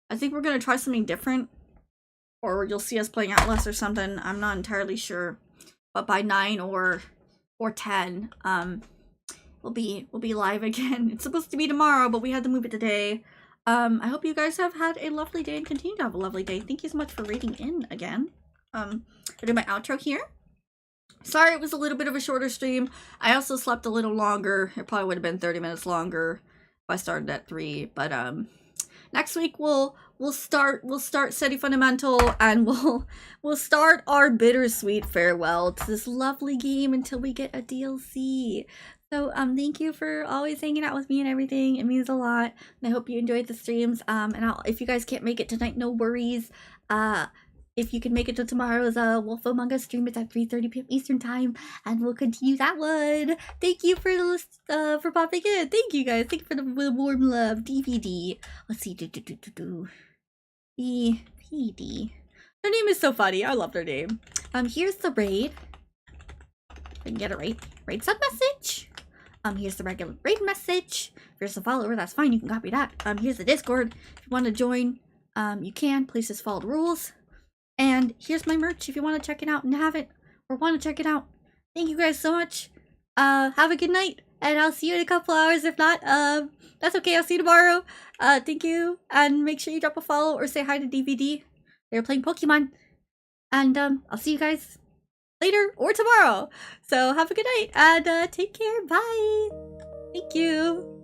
I think we're gonna try something different, or you'll see us playing Outlast or something. I'm not entirely sure, but by 9 or 10, we'll be live again. It's supposed to be tomorrow, but we had to move it today. I hope you guys have had a lovely day and continue to have a lovely day. Thank you so much for rating in again. I'll do my outro here. Sorry it was a little bit of a shorter stream. I also slept a little longer. It probably would have been 30 minutes longer if I started at 3. But next week we'll start Steady Fundamental, and we'll start our bittersweet farewell to this lovely game until we get a DLC. So thank you for always hanging out with me and everything. It means a lot. And I hope you enjoyed the streams. And if you guys can't make it tonight, no worries. If you can make it to tomorrow's Wolf Among Us stream, it's at 3:30 p.m. Eastern time, and we'll continue that one. Thank you for popping in. Thank you guys. Thank you for the warm love. DVD. Let's see. BPD. Their name is so funny. I love their name. Here's the raid. I can get a raid sub message. Here's the regular raid message. If you're just a follower, that's fine. You can copy that. Here's the Discord. If you want to join, you can. Please just follow the rules. And here's my merch if you want to check it out and have it, or want to check it out. Thank you guys so much. Have a good night, and I'll see you in a couple hours. If not, that's okay. I'll see you tomorrow. Thank you, and make sure you drop a follow or say hi to DVD. They're playing Pokemon. And I'll see you guys later or tomorrow. So have a good night, and take care. Bye. Thank you.